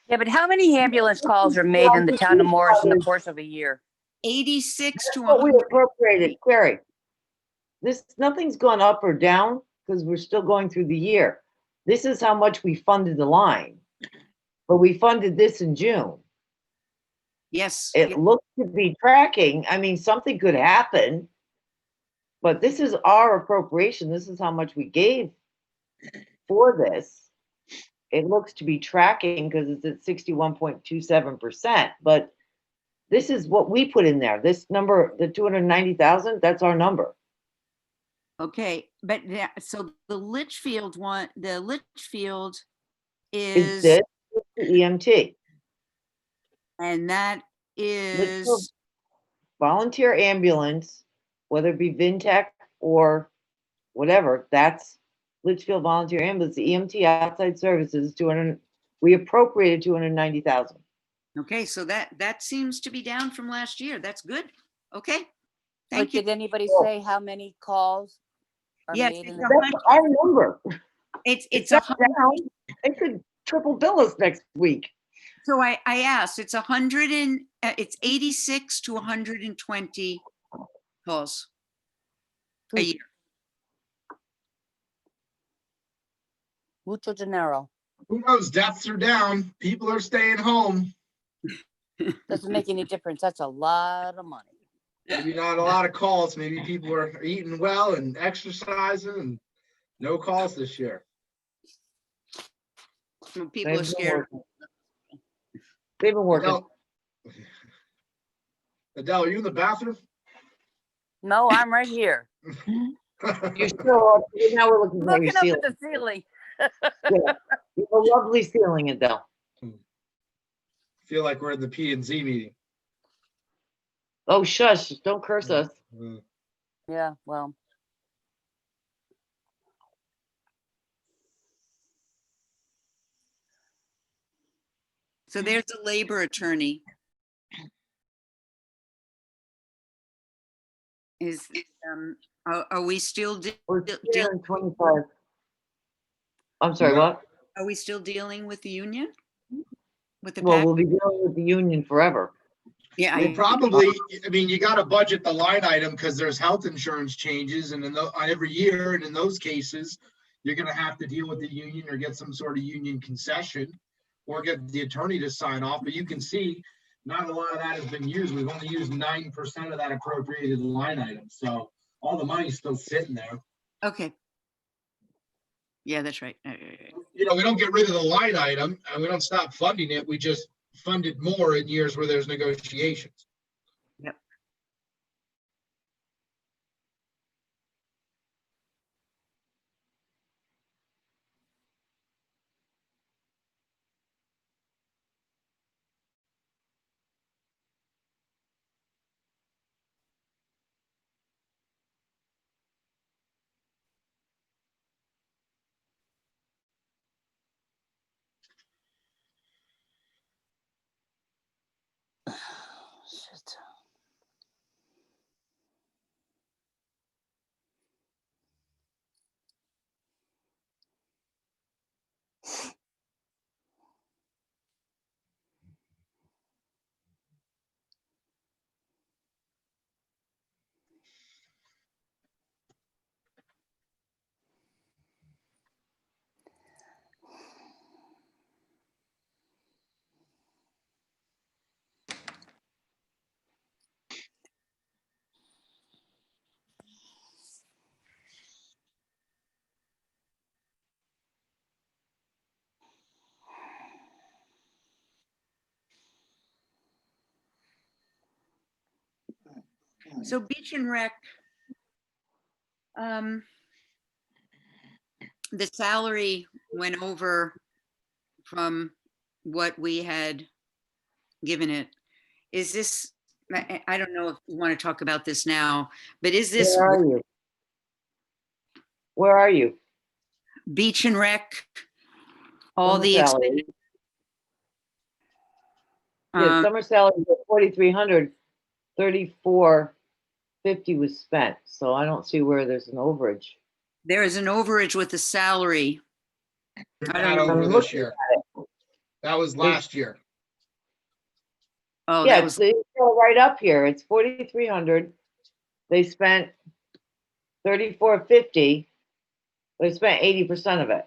Yeah, but how many ambulance calls are made in the town of Morris in the course of a year? 86 to What we 100. appropriated, query. Nothing's gone up or down because we're still going through the year. This is how much we funded the line. But we funded this in June. Yes. It looks to be tracking. I mean, something could happen. But this is our appropriation. This is how much we gave for this. It looks to be tracking because it's at 61.27%. But this is what we put in there. This number, the 290,000, that's our number. Okay, but so the Litchfield one, the Litchfield Is is, this the EMT? and that Litchfield is, volunteer ambulance, whether it be Vintech or whatever, that's Litchfield Volunteer Ambulance, the EMT outside services, 200, we appropriated 290,000. okay, so that seems to be down from last year. That's good. Okay. But Thank you. did anybody say how many calls are Yes, made in it's the? a That's our number. It's not down. They could triple bill us next week. So I asked, it's 100 and, it's 86 to 120 calls a year. Mucho dinero. Who knows? Deaths are down. People are staying home. Doesn't make any difference. That's a lot of money. Maybe not a lot of calls. Maybe people are eating well and exercising and no calls this year. When people are They've been scared. working. They've been working. Adele, are you in the bathroom? No, I'm right here. You're still, now we're looking at your Looking up ceiling. at the ceiling. Yeah. You have a lovely ceiling, Adele. Feel like we're in the P and Z meeting. Oh, shush, don't curse us. Yeah, well, So there's a labor attorney. Is, Are we still, We're deal- 325. I'm sorry, Yeah. what? are we still dealing with the union? With the Well, pack? we'll be dealing with the union forever. Yeah, Well, probably, I mean, you gotta budget the line item because there's health insurance changes and every year, and in those cases, you're gonna have to deal with the union or get some sort of union concession or get the attorney to sign off, but you can see not a lot of that has been used. We've only used 9% of that appropriated line item, so all the money's still sitting there. okay. Yeah, that's right. You know, we don't get rid of the line item and we don't stop funding it. We just fund it more in years where there's negotiations. Yep. Shit. So Beach and Rec, um, the salary went over from what we had given it. Is this, I don't know if you want to talk about this now, but is this Where are you? Where are you? Beach and Rec? All Summer the, salary. Yeah, uh, summer salary was 4,300, 3,450 was spent, so I don't see where there's an overage. there is an overage with the salary. They're I don't not know. over I'm this looking year. That was last year. Oh, Yeah, that it's was, it's still right up here. It's 4,300. They spent 3,450. They spent 80% of it.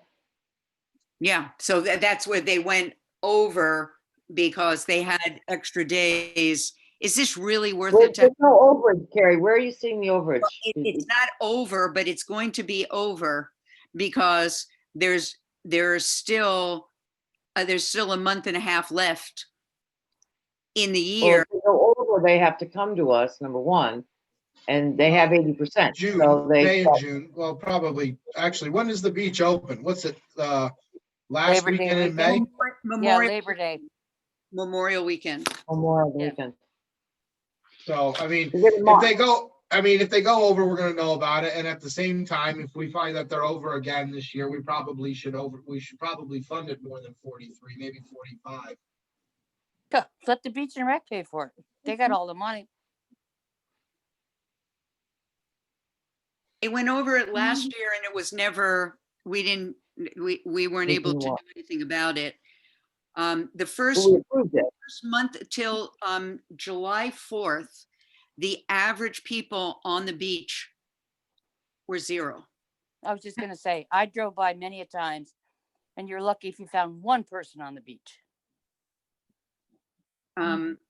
yeah. So that's where they went over because they had extra days. Is this really worth Well, it? there's no overage, Carrie. Where are you seeing the overage? It's not over, but it's going to be over because there's still a month and a half left in the Well, year. if they go over, they have to come to us, number one, and they have 80%. June, So May they, and June. Well, probably, actually, when does the beach open? What's it, last Labor Day weekend in May? weekend? Yeah, Memorial, Labor Day. Memorial weekend. Memorial Yeah. weekend. So, I mean, You get a if month. they go over, we're gonna know about it. And at the same time, if we find that they're over again this year, we should probably fund it more than 43, maybe 45. Huh, let the Beach and Rec pay for it. They got all the money. It went over it last year and it was never, we weren't We able can to do what? anything about it. The But first we approved it. month till July 4th, the average people on the beach were 0. I was just gonna say, I drove by many a times, and you're lucky if you found one person on the beach.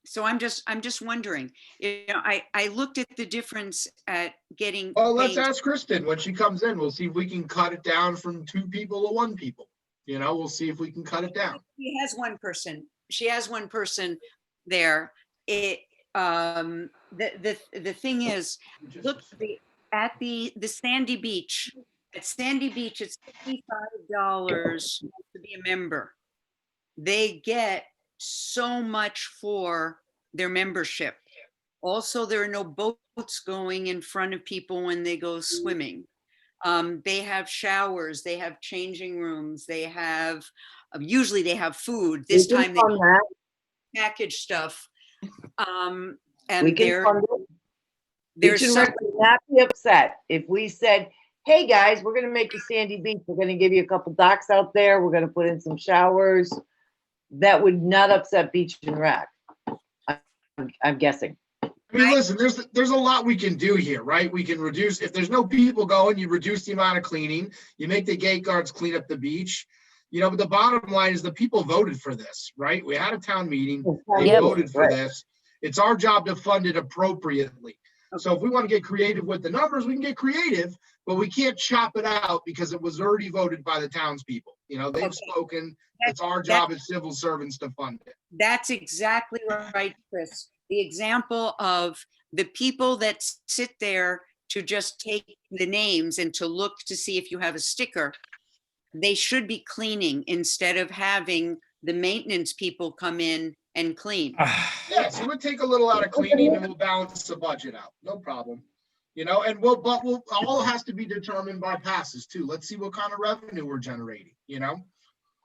So I'm just wondering, I looked at the difference at getting Well, let's paid. ask Kristen when she comes in. We'll see if we can cut it down from 2 people to 1 people. You know, we'll see if we can cut it down. She has one person. She has one person there. The thing is, look at the Sandy Beach. At Sandy Beach, it's $55 to be a member. They get so much for their membership. Also, there are no boats going in front of people when they go swimming. They have showers, they have changing rooms, they have, usually they have food. This We can time they fund that. package stuff. We And can fund it. there's Beach and some, Rec can not be upset if we said, hey, guys, we're gonna make you sandy beach. We're gonna give you a couple docks out there. We're gonna put in some showers. That would not upset Beach and Rec. I'm guessing. I mean, listen, there's a lot we can do here, right? We can reduce, if there's no people going, you reduce the amount of cleaning, you make the gate guards clean up the beach. But the bottom line is the people voted for this, right? We had a town meeting, they Yep. voted for Right. this. It's our job to fund it appropriately. So if we want to get creative with the numbers, we can get creative, but we can't chop it out because it was already voted by the townspeople. They've Okay. spoken. It's our That- job as civil servants to fund it. That's exactly right, Chris. The example of the people that sit there to just take the names and to look to see if you have a sticker, they should be cleaning instead of having the maintenance people come in and clean. Yes, it would take a little out of cleaning and we'll balance the budget out. No problem. And we'll all has to be determined by passes too. Let's see what kind of revenue we're generating.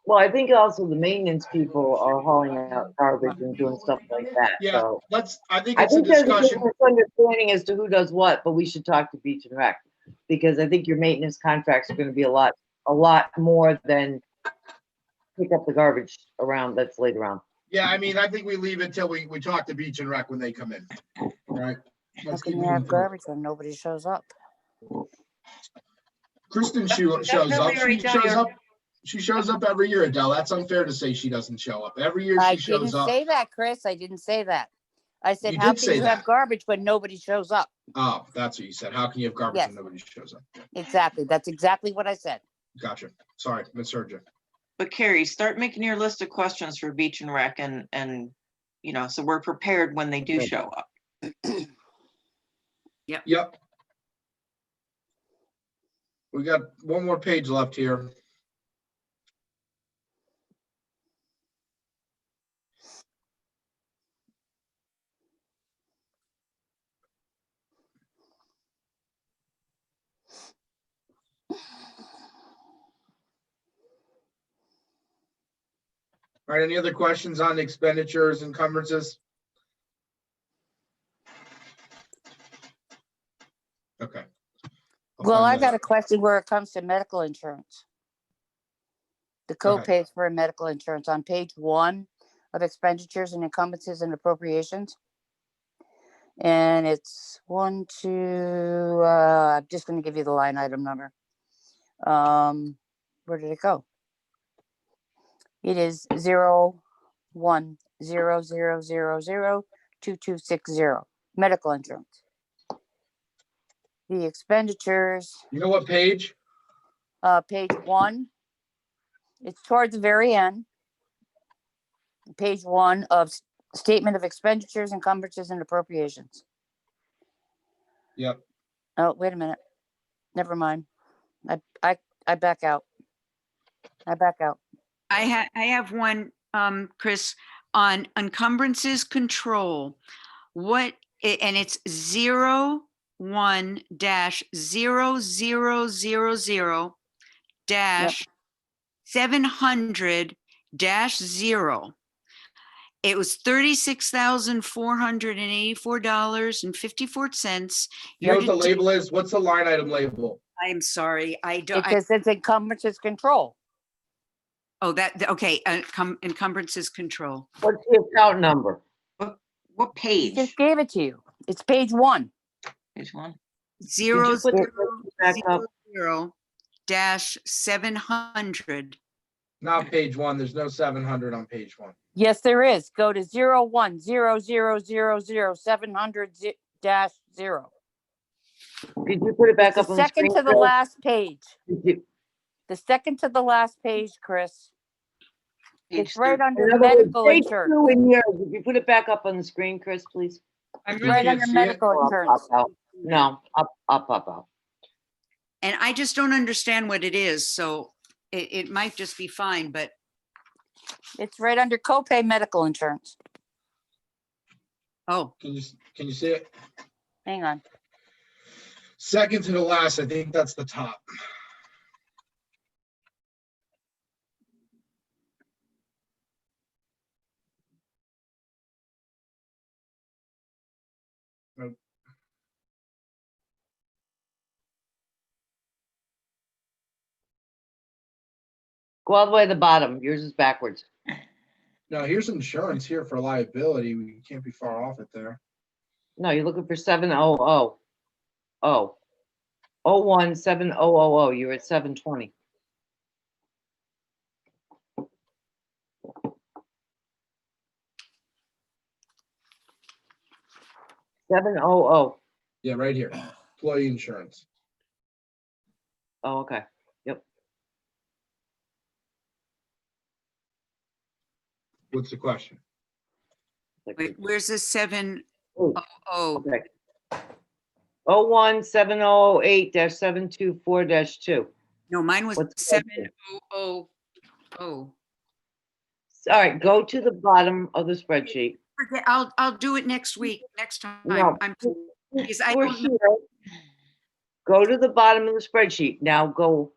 Well, I think also the maintenance people are hauling out garbage and doing stuff like that. Yeah, So I think I it's a think there's a discussion. misunderstanding as to who does what, but we should talk to Beach and Rec. Because I think your maintenance contracts are gonna be a lot more than pick up the garbage around that's laid around. Yeah, I think we leave it till we talk to Beach and Rec when they come in. All right. How Let's can keep you moving have forward. garbage when nobody shows up? Kristen shows up. She shows up every year, Adele. That's unfair to say she doesn't show up. Every year I she shows didn't up. say that, Chris. I didn't say that. I said, You how did can say you have that. garbage when nobody shows up? Oh, that's what you said. How can you have garbage Yes. when nobody shows up? Exactly. That's exactly what I said. Gotcha. Sorry, misheard you. But Carrie, start making your list of questions for Beach and Rec and, so we're prepared when they do Right. show up. Yep. We got one more page left here. All right, any other questions on expenditures, encumbrances? Okay. I'll Well, find I that got a out. question where it comes to medical insurance. The Go ahead. co-pays for medical insurance on page 1 of expenditures and encumbrances and appropriations. And it's 1, 2, I'm just gonna give you the line item number. Where did it go? It is 0100002260, medical insurance. The expenditures, You know what page? page 1. It's towards the very end. Page 1 of statement of expenditures, encumbrances, and appropriations. Yep. Oh, wait a minute. Never mind. I back out. I back out. I have one, Chris, on encumbrances control. And it's 01-0000 -700-0. It was $36,484.54. You know what the label is? What's the line item label? I'm sorry, I don't, It says it's encumbrances control. okay, encumbrances control. What's the account number? What I page? just gave it to you. It's page 1. Page 1? Zero, put the back up? 700. Not page 1. There's no 700 on page 1. Yes, there is. Go to 0100000700-0. Could you put it back The up on the second screen? to the Chris? last page. Could you- The second to the last page, Chris. Page It's right 13. under In other words, medical page insurance. 2 in here, if you put it back up on the screen, Chris, please? I'm You Right can't under see it? medical Or I'll insurance. pop out. No, I'll pop out. And I just don't understand what it is, so it might just be fine, but It's right under copay medical insurance. oh, Can you see it? Hang on. Second to the last, I think that's the top. Go all the way to the bottom. Yours is backwards. No, here's insurance here for liability. We can't be far off it there. No, you're looking for 700. Oh. 01700. You're at 720. $700. Yeah, right here. Employee insurance. Oh, okay. What's the question? Wait, where's the 700? Oh, okay. 01708-724-2. No, mine was What's the 7000. All right, go to the bottom of the spreadsheet. Forget, I'll do it next week, next time. No, Because I we're don't know. here. Go to the bottom of the spreadsheet. Now go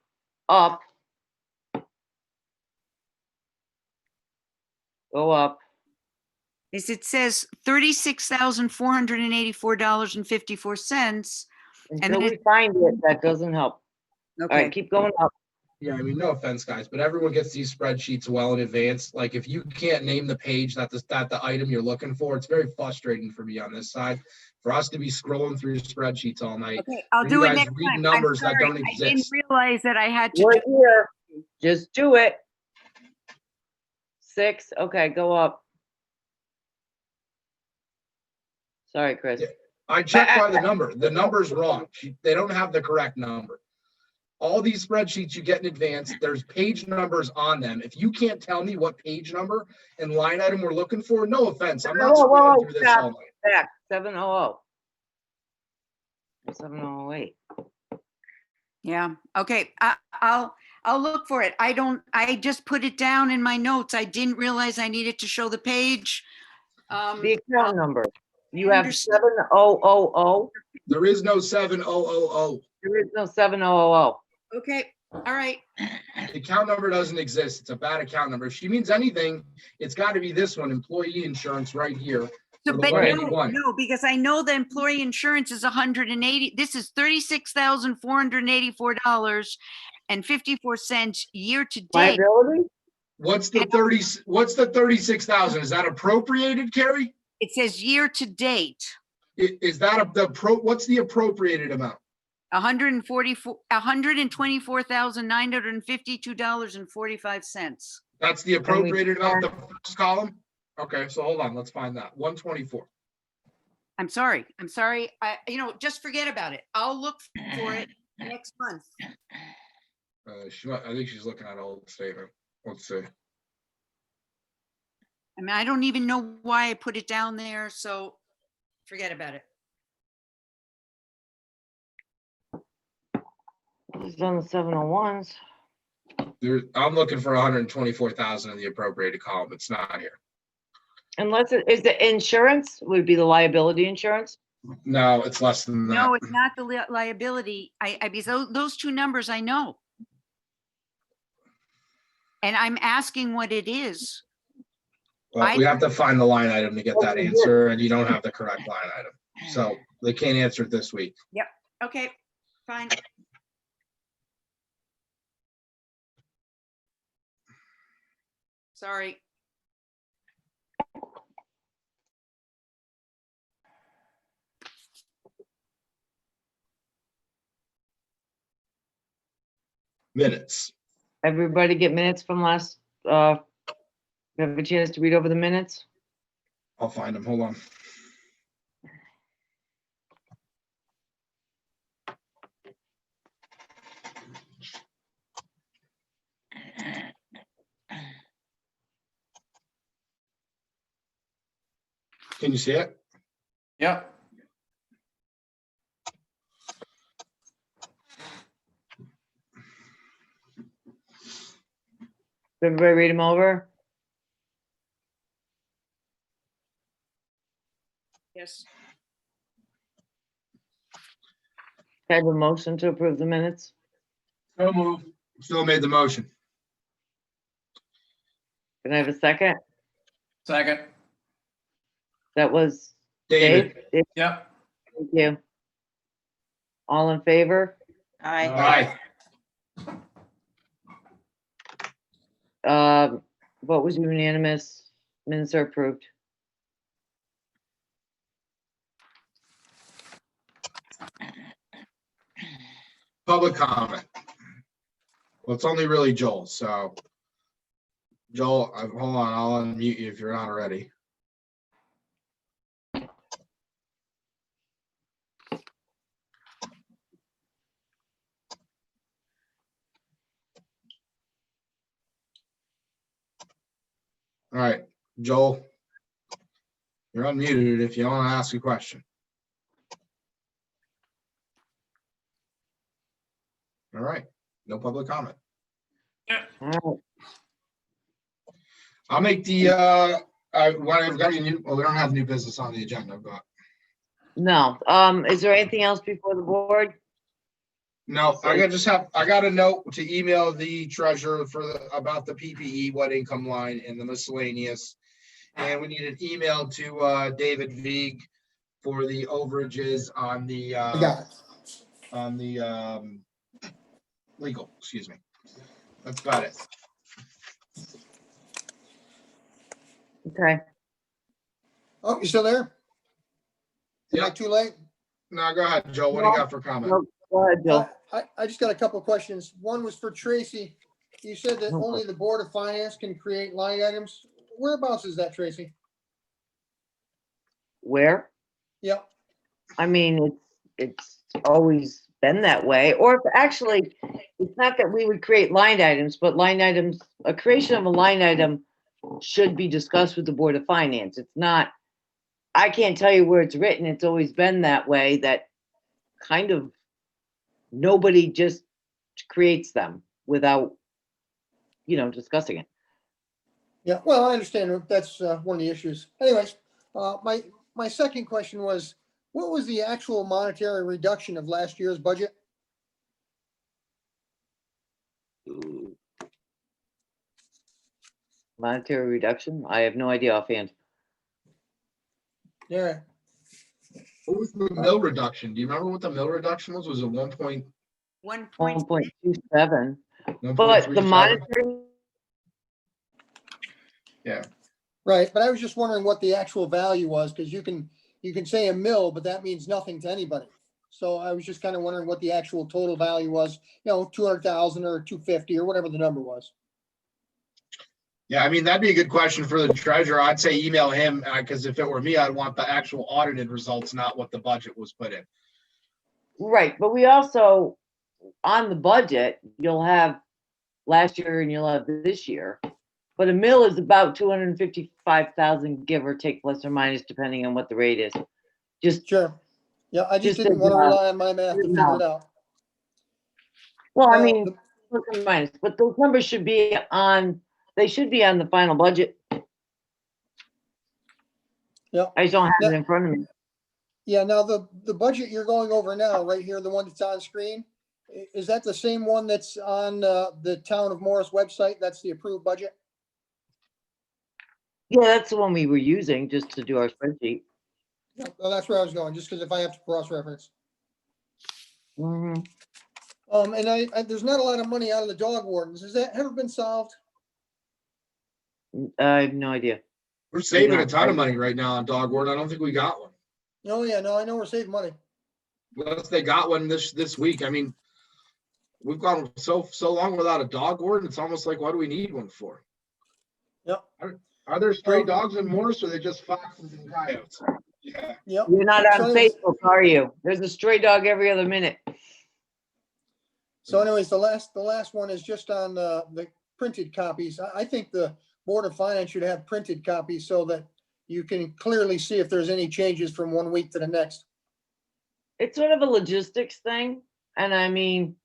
up. Go up. Is it says $36,484.54. And Until then we find it, that doesn't help. All right, Okay, keep going up. Yeah, I mean, no offense, guys, but everyone gets these spreadsheets well in advance. Like, if you can't name the page that the item you're looking for, it's very frustrating for me on this side. For us to be scrolling through spreadsheets all night. okay, I'll You do it guys next read time. I'm numbers that sorry, don't I didn't exist. realize that I had to We're do. here. Just do it. 6, okay, go up. Sorry, Chris. Yeah. I checked by the number. The number's wrong. They don't have the correct number. All these spreadsheets you get in advance, there's page numbers on them. If you can't tell me what page number and line item we're looking for, no offense, I'm not Whoa, whoa, scrolling whoa, through this stop. all night. Back, 700. 708. Yeah, okay, I'll look for it. I just put it down in my notes. I didn't realize I needed to show the page. The account number. You have understand. 7000. There is no 7000. There is no 7000. Okay, all right. The account number doesn't exist. It's a bad account number. If she means anything, it's got to be this one, employee insurance right here. So, For the but no, 181. no, because I know the employee insurance is 180, this is $36,484.54 year to date. Liability? What's the 36,000? Is that appropriated, Carrie? It says year to date, Is that what's the appropriated amount? $124,952.45. That's the appropriated amount, the first column? Okay, so hold on, let's find that. 124. I'm sorry. Just forget about it. I'll look for it next month. I think she's looking at an old statement. Let's see. I mean, I don't even know why I put it down there, so forget about it. It's on the 701s. I'm looking for 124,000 in the appropriated column. It's not here. Unless is the insurance, would be the liability insurance? No, it's less than that. No, it's not the liability. Because those two numbers I know. And I'm asking what it is. Well, we have to find the line item to get that answer, and you don't have the correct line item. So they can't answer it this week. Okay, fine. Sorry. Minutes. Everybody get minutes from last, have a chance to read over the minutes? I'll find them. Hold on. Can you see it? Yep. Everybody read them over? Yes. Can I have a motion to approve the minutes? So move. Still made the motion. Can I have a second? Second. That was David. Dave? Yep. Thank you. All in favor? Aye. Aye. What was unanimous? Minutes are approved. Public comment. Well, it's only really Joel, so. Joel, hold on, I'll unmute you if you're not already. All right, Joel. You're unmuted if you want to ask a question. All right, no public comment. All right. I'll make the, whatever, well, we don't have new business on the agenda, but No, is there anything else before the board? no, I got a note to email the treasurer about the PPE, what income line and the miscellaneous. And we need an email to, David Vieg for the overages on the, legal, excuse me. That's about it. Okay. Oh, you still there? Am I Yeah. too late? No, go ahead, Joe. What do you got for comment? No, go ahead, Bill. I just got a couple of questions. One was for Tracy. You said that No. only the Board of Finance can create line items. Whereabouts is that, Tracy? Where? Yep. I mean, it's always been that way, or if actually, it's not that we would create line items, but line items, a creation of a line item should be discussed with the Board of Finance. It's not, I can't tell you where it's written. It's always been that way, that kind of nobody just creates them without, discussing it. Yeah, well, I understand. That's one of the issues. Anyways, my second question was, what was the actual monetary reduction of last year's budget? Monetary reduction? I have no idea offhand. Yeah, What was the mill reduction? Do you remember what the mill reduction was? Was it 1.27? 1.27, but the monetary, right. But I was just wondering what the actual value was, because you can say a mill, but that means nothing to anybody. So I was just kind of wondering what the actual total value was, 200,000 or 250 or whatever the number was. Yeah, I mean, that'd be a good question for the treasurer. I'd say email him, because if it were me, I'd want the actual audited results, not what the budget was put in. right, but we also, on the budget, you'll have last year and you'll have this year. But a mill is about 255,000, give or take, plus or minus, depending on what the rate is. Just, Sure. Yeah, I just Just didn't as, want to rely on my math to figure no. it out. well, I Now, mean, the- plus or minus, but those numbers should be they should be on the final budget. Yeah. I just don't have it Yeah. in front of me. Yeah, now the budget you're going over now, right here, the one that's on screen, is that the same one that's on the Town of Morris website? That's the approved budget? Yeah, that's the one we were using just to do our spreadsheet. Yeah, well, that's where I was going, just because if I have to cross-reference. Mhm. And I there's not a lot of money out of the dog wardens. Has that ever been solved? I have no idea. We're saving a ton of money right now on dog ward. I don't think we got one. Oh, yeah, no, I know we're saving money. Unless they got one this week. I mean, we've gone so long without a dog ward. It's almost like, what do we need one for? Yep. Are there stray dogs in Morris, or are they just foxes and coyotes? Yeah. Yep. You're not So on anyways- Facebook, are you? There's a stray dog every other minute. So anyways, the last one is just on the printed copies. I think the Board of Finance should have printed copies so that you can clearly see if there's any changes from one week to the next. It's sort of a logistics thing, and I mean,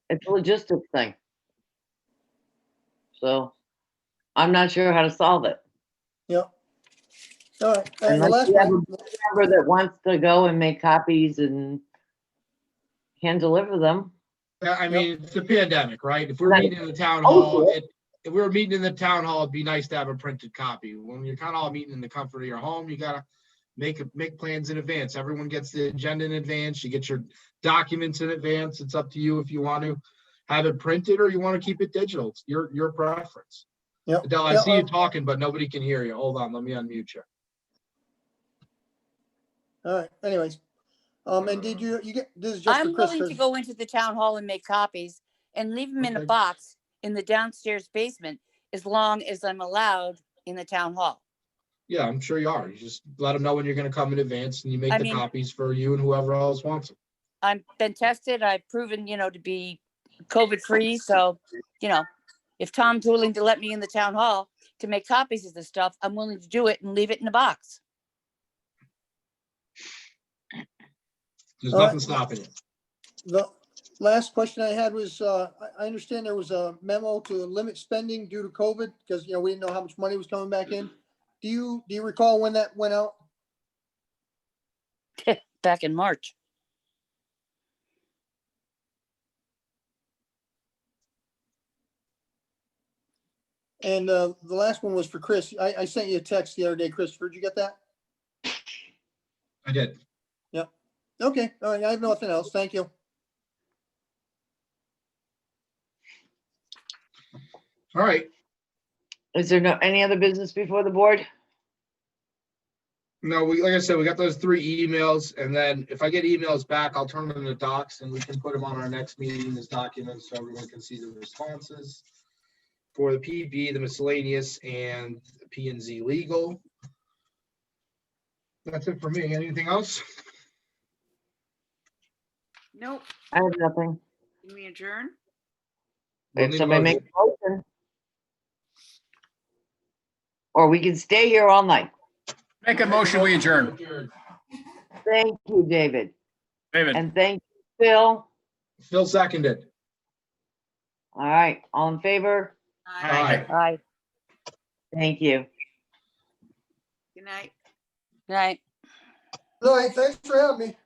it's a logistics thing. So, I'm not sure how to solve it. Yep. All right, and the Unless last you have one, a member that wants to go and make copies and hand deliver them. Yeah, I mean, it's a pandemic, right? If we're Right. meeting in the town Oh, hall, yeah. if we were meeting in the town hall, it'd be nice to have a printed copy. When you're kind of all meeting in the comfort of your home, you gotta make plans in advance. Everyone gets the agenda in advance. You get your documents in advance. It's up to you if you want to. have it printed or you want to keep it digital. It's your preference. Yep. Adele, I Yeah, see you talking, but nobody can hear you. Hold on, let me unmute you. All right, anyways. And did you get, this is just for I'm Chris. willing to 'cause- go into the town hall and make copies and leave them in a Okay. box in the downstairs basement as long as I'm allowed in the town hall. Yeah, I'm sure you are. You just let them know when you're gonna come in advance and you make I the mean- copies for you and whoever else wants them. I've been tested. I've proven, to be COVID free. So, if Tom's willing to let me in the town hall to make copies of the stuff, I'm willing to do it and leave it in a box. There's All right. nothing stopping you. The last question I had was, I understand there was a memo to limit spending due to COVID because, we didn't know how much money was coming back in. Do you recall when that went out? Back in March. And the last one was for Chris. I sent you a text the other day, Christopher. Did you get that? I did. Okay, all right, I have nothing else. Thank you. All right. Is there any other business before the board? No, like I said, we got those 3 emails, and then if I get emails back, I'll turn them into docs and we can put them on our next meeting as documents so everyone can see the responses for the PB, the miscellaneous, and P and Z legal. That's it for me. Anything else? Nope. I have nothing. Can we adjourn? We'll If need a somebody motion. makes a motion. Or we can stay here all night. Make a motion, we adjourn. Thank you, David. David, And thank you, Phil. Phil seconded. All right, all in favor? Aye. Aye. Thank you. Good night. Right. All right, thanks for having me.